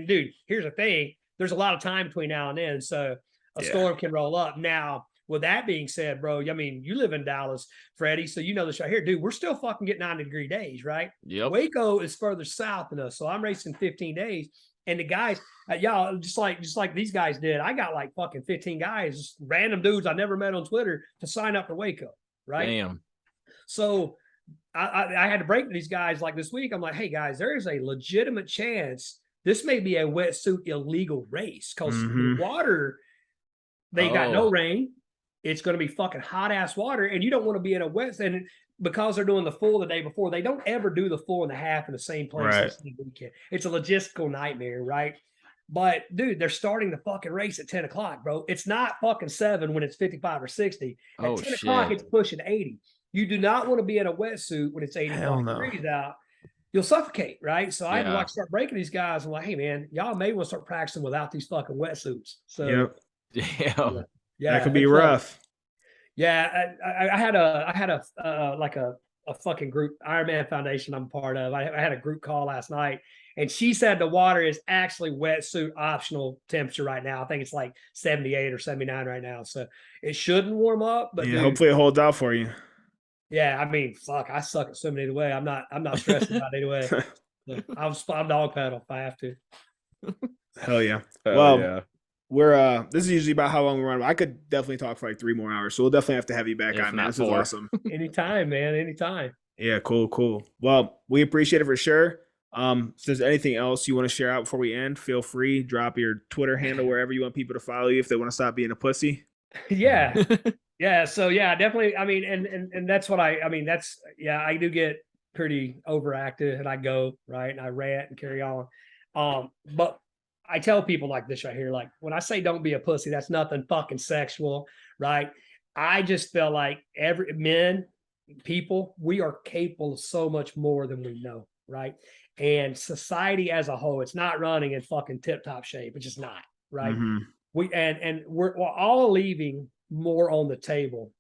dude, here's the thing. There's a lot of time between now and then. So a storm can roll up. Now, with that being said, bro, I mean, you live in Dallas, Freddie, so you know this right here, dude. We're still fucking getting 90-degree days, right? Yep. Waco is further south than us, so I'm racing 15 days, and the guys, y'all, just like these guys did. I got like fucking 15 guys, random dudes I never met on Twitter, to sign up for Waco, right? Damn. So I had to break to these guys like this week. I'm like, hey guys, there is a legitimate chance this may be a wetsuit illegal race because the water, they got no rain. It's going to be fucking hot ass water, and you don't want to be in a wet. And because they're doing the full the day before, they don't ever do the full and the half in the same place. Right. The same weekend. It's a logistical nightmare, right? But dude, they're starting the fucking race at 10 o'clock, bro. It's not fucking 7 when it's 55 or 60. At 10 o'clock, it's pushing 80. You do not want to be in a wetsuit when it's 80 degrees out. You'll suffocate, right? So I had to like start breaking these guys. I'm like, hey man, y'all may want to start practicing without these fucking wetsuits. So yeah, that could be rough. Yeah, I had a fucking group, Ironman Foundation I'm part of. I had a group call last night, and she said the water is actually wetsuit optional temperature right now. I think it's like 78 or 79 right now, so it shouldn't warm up. But yeah, hopefully it holds out for you. Yeah, I mean, fuck, I suck at swimming either way. I'm not stressed about it either way. I'll dog paddle if I have to. Hell yeah. We're this is usually about how long we run. I could definitely talk for like 3 more hours, so we'll definitely have to have you back on, man. This is awesome. Anytime, man. Anytime. Yeah, cool. Well, we appreciate it for sure. If there's anything else you want to share out before we end, feel free. Drop your Twitter handle wherever you want people to follow you if they want to stop being a pussy. Yeah. Yeah. So yeah, definitely. I mean, and that's what I mean, that's, yeah, I do get pretty overactive and I go, right. And I rant and carry on. But I tell people like this right here, like when I say don't be a pussy, that's nothing fucking sexual, right? I just feel like people, we are capable of so much more than we know, right? And society as a whole, it's not running in fucking tip-top shape. It's just not, right? We're all leaving more on the table.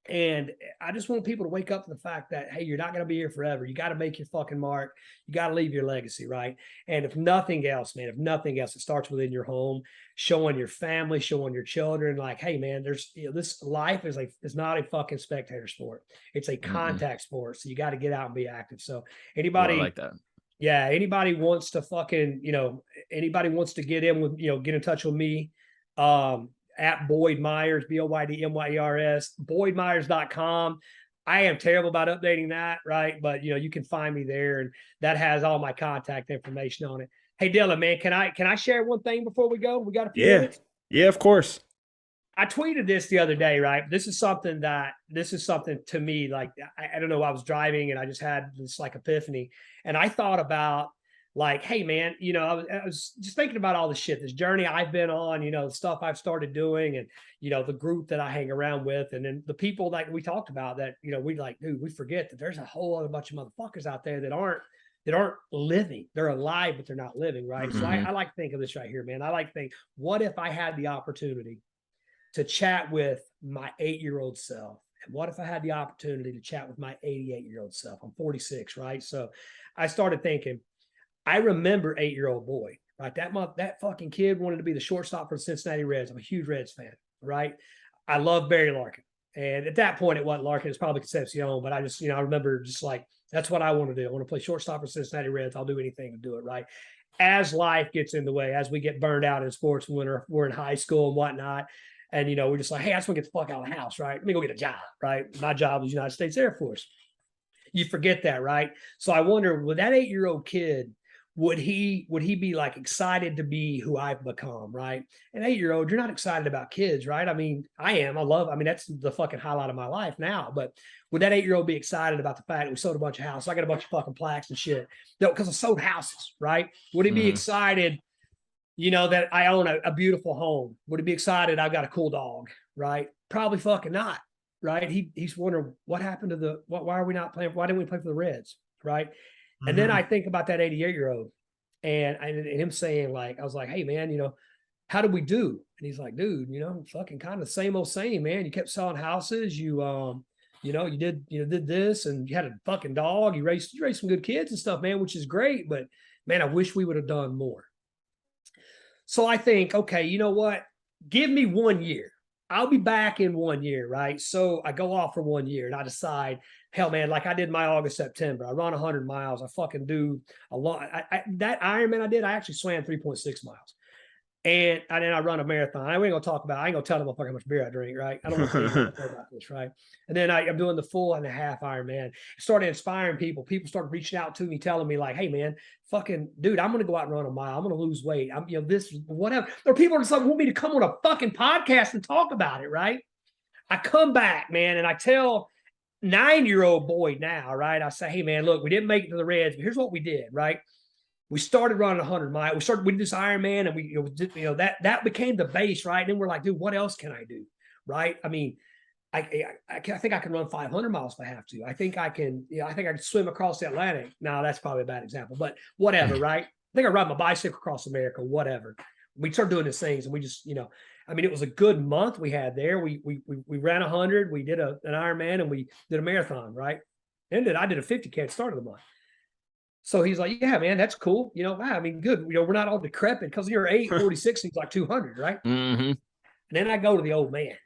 And I just want people to wake up to the fact that, hey, you're not going to be here forever. You got to make your fucking mark. You got to leave your legacy, right? And if nothing else, man, it starts within your home, showing your family, showing your children, like, hey, man, there's, this life is not a fucking spectator sport. It's a contact sport. So you got to get out and be active. So anybody like that. Yeah, anybody wants to fucking, anybody wants to get in with, get in touch with me. At Boyd Myers, BoydMyers, boydmyers.com. I am terrible about updating that, right? But you can find me there, and that has all my contact information on it. Hey Dylan, man, can I share one thing before we go? We got a few minutes? Yeah, of course. I tweeted this the other day, right? This is something to me, like, I don't know, I was driving and I just had this like epiphany, and I thought about, like, hey man, I was just thinking about all the shit, this journey I've been on, the stuff I've started doing, and the group that I hang around with, and then the people that we talked about that, we like, dude, we forget that there's a whole other bunch of motherfuckers out there that aren't living. They're alive, but they're not living, right? So I like to think of this right here, man. I like to think, what if I had the opportunity to chat with my 8-year-old self? And what if I had the opportunity to chat with my 88-year-old self? I'm 46, right? So I started thinking, I remember 8-year-old boy, right? That fucking kid wanted to be the shortstop for the Cincinnati Reds. I'm a huge Reds fan, right? I love Barry Larkin. And at that point, it wasn't Larkin. It's probably Concepcion. But I just, I remember just like, that's what I want to do. I want to play shortstop for Cincinnati Reds. I'll do anything to do it, right? As life gets in the way, as we get burned out in sports when we're in high school and whatnot, and, we're just like, hey, I just want to get the fuck out of the house, right? Let me go get a job, right? My job was United States Air Force. You forget that, right? So I wonder, with that 8-year-old kid, would he be like excited to be who I've become, right? An 8-year-old, you're not excited about kids, right? I mean, I am. That's the fucking highlight of my life now. But would that 8-year-old be excited about the fact that we sold a bunch of houses? I got a bunch of fucking plaques and shit. No, because I sold houses, right? Would he be excited, that I own a beautiful home? Would he be excited I've got a cool dog, right? Probably fucking not, right? He's wondering what happened to why are we not playing? Why didn't we play for the Reds, right? And then I think about that 88-year-old and him saying, like, I was like, hey man, how did we do? And he's like, dude, fucking kind of the same old same, man. You kept selling houses. You did this, and you had a fucking dog. You raised some good kids and stuff, man, which is great. But man, I wish we would have done more. So I think, okay, you know what? Give me 1 year. I'll be back in 1 year, right? So I go off for 1 year and I decide, hell, man, like I did my August, September. I run 100 miles. I fucking do a lot. That Ironman I did, I actually swam 3.6 miles. And then I run a marathon. I ain't gonna talk about. I ain't gonna tell them how much beer I drink, right? I don't want to tell about this, right? And then I'm doing the full and a half Ironman. It started inspiring people. People started reaching out to me, telling me like, "Hey, man, fucking dude, I'm gonna go out and run a mile. I'm gonna lose weight. I'm, this whatever." There are people that want me to come on a fucking podcast and talk about it, right? I come back, man, and I tell 9-year-old boy now, right? I say, "Hey, man, look, we didn't make it to the Reds, but here's what we did, right?" We started running 100 miles. We did this Ironman, and we, that became the base, right? And then we're like, dude, what else can I do, right? I mean, I think I can run 500 miles if I have to. I think I can, I think I can swim across the Atlantic. Now that's probably a bad example, but whatever, right? I think I ride my bicycle across America, whatever. We started doing these things, and we just, I mean, it was a good month we had there. We ran 100. We did an Ironman, and we did a marathon, right? Ended. I did a 50K at the start of the month. So he's like, yeah, man, that's cool. Wow, I mean, good. We're not all decrepit because you're 846 he's like 200, right? Mm-hmm. And then I go to the old man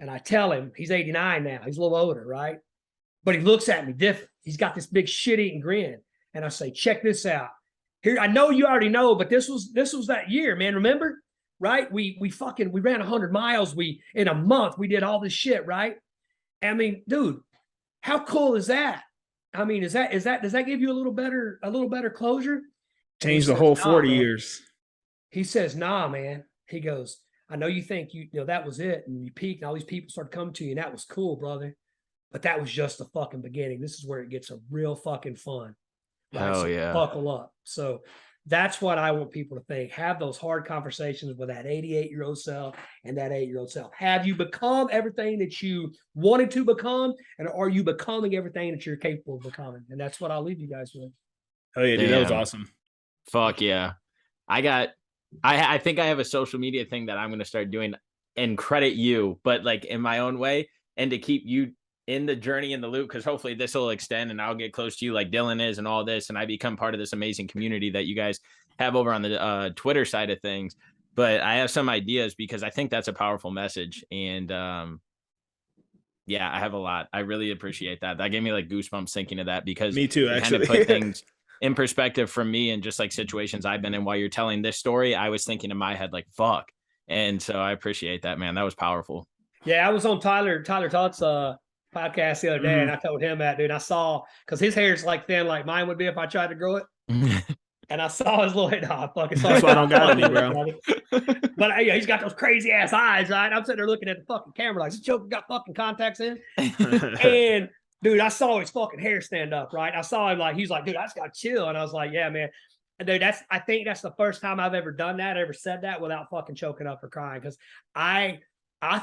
and I tell him he's 89 now. He's a little older, right? But he looks at me different. He's got this big shit-eating grin. And I say, check this out. Here, I know you already know, but this was that year, man. Remember? Right? We ran 100 miles. In a month, we did all this shit, right? I mean, dude, how cool is that? I mean, does that give you a little better closure? Change the whole 40 years. He says, nah, man. He goes, I know you think that was it, and you peaked, and all these people started coming to you, and that was cool, brother. But that was just the fucking beginning. This is where it gets a real fucking fun. Right? Hell so yeah. Buckle up. So that's what I want people to think. Have those hard conversations with that 88-year-old self and that 8-year-old self. Have you become everything that you wanted to become? And are you becoming everything that you're capable of becoming? And that's what I'll leave you guys with. Oh yeah, dude, that was awesome. Fuck yeah. I think I have a social media thing that I'm going to start doing and credit you, but like in my own way, and to keep you in the journey, in the loop, because hopefully this will extend and I'll get close to you like Dylan is and all this, and I become part of this amazing community that you guys have over on the Twitter side of things. But I have some ideas because I think that's a powerful message. And yeah, I have a lot. I really appreciate that. That gave me like goosebumps thinking of that, because me too, actually. Kind of put things in perspective for me, and just like situations I've been in while you're telling this story, I was thinking in my head like, fuck. And so I appreciate that, man. That was powerful. Yeah, I was on Tyler Todd's podcast the other day, and I told him that, dude. I saw, because his hair's like thin, like mine would be if I tried to grow it. And I saw his little head. That's why I don't got any, bro. But he's got those crazy ass eyes, right? I'm sitting there looking at the fucking camera like, this joke got fucking contacts in. And dude, I saw his fucking hair stand up, right? I saw him like, he's like, dude, I just got to chill. And I was like, yeah, man. And dude, I think that's the first time I've ever done that, ever said that without fucking choking up or crying. Because I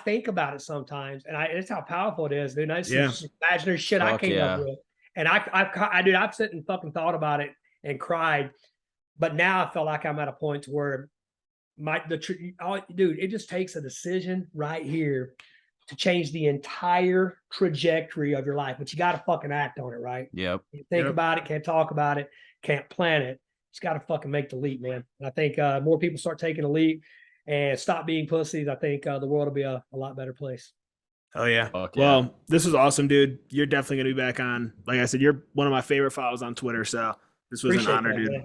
think about it sometimes, and it's how powerful it is, dude. I just imaginary shit I came up with. And I've sit and fucking thought about it and cried. But now I feel like I'm at a point where dude, it just takes a decision right here to change the entire trajectory of your life. But you got to fucking act on it, right? Yep. You think about it, can't talk about it, can't plan it. Just got to fucking make the leap, man. And I think more people start taking a leap and stop being pussies, I think the world will be a lot better place. Oh yeah. Well, this was awesome, dude. You're definitely gonna be back on. Like I said, you're one of my favorite follows on Twitter. So this was an honor, dude. Man.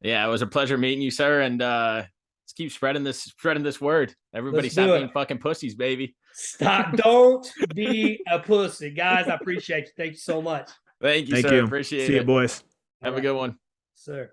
Yeah, it was a pleasure meeting you, sir. And let's keep spreading this word. Everybody stop being fucking pussies, baby. Stop. Don't be a pussy. Guys, I appreciate you. Thank you so much. Thank you, sir. Appreciate it. See you, boys. Have a good one. Sir.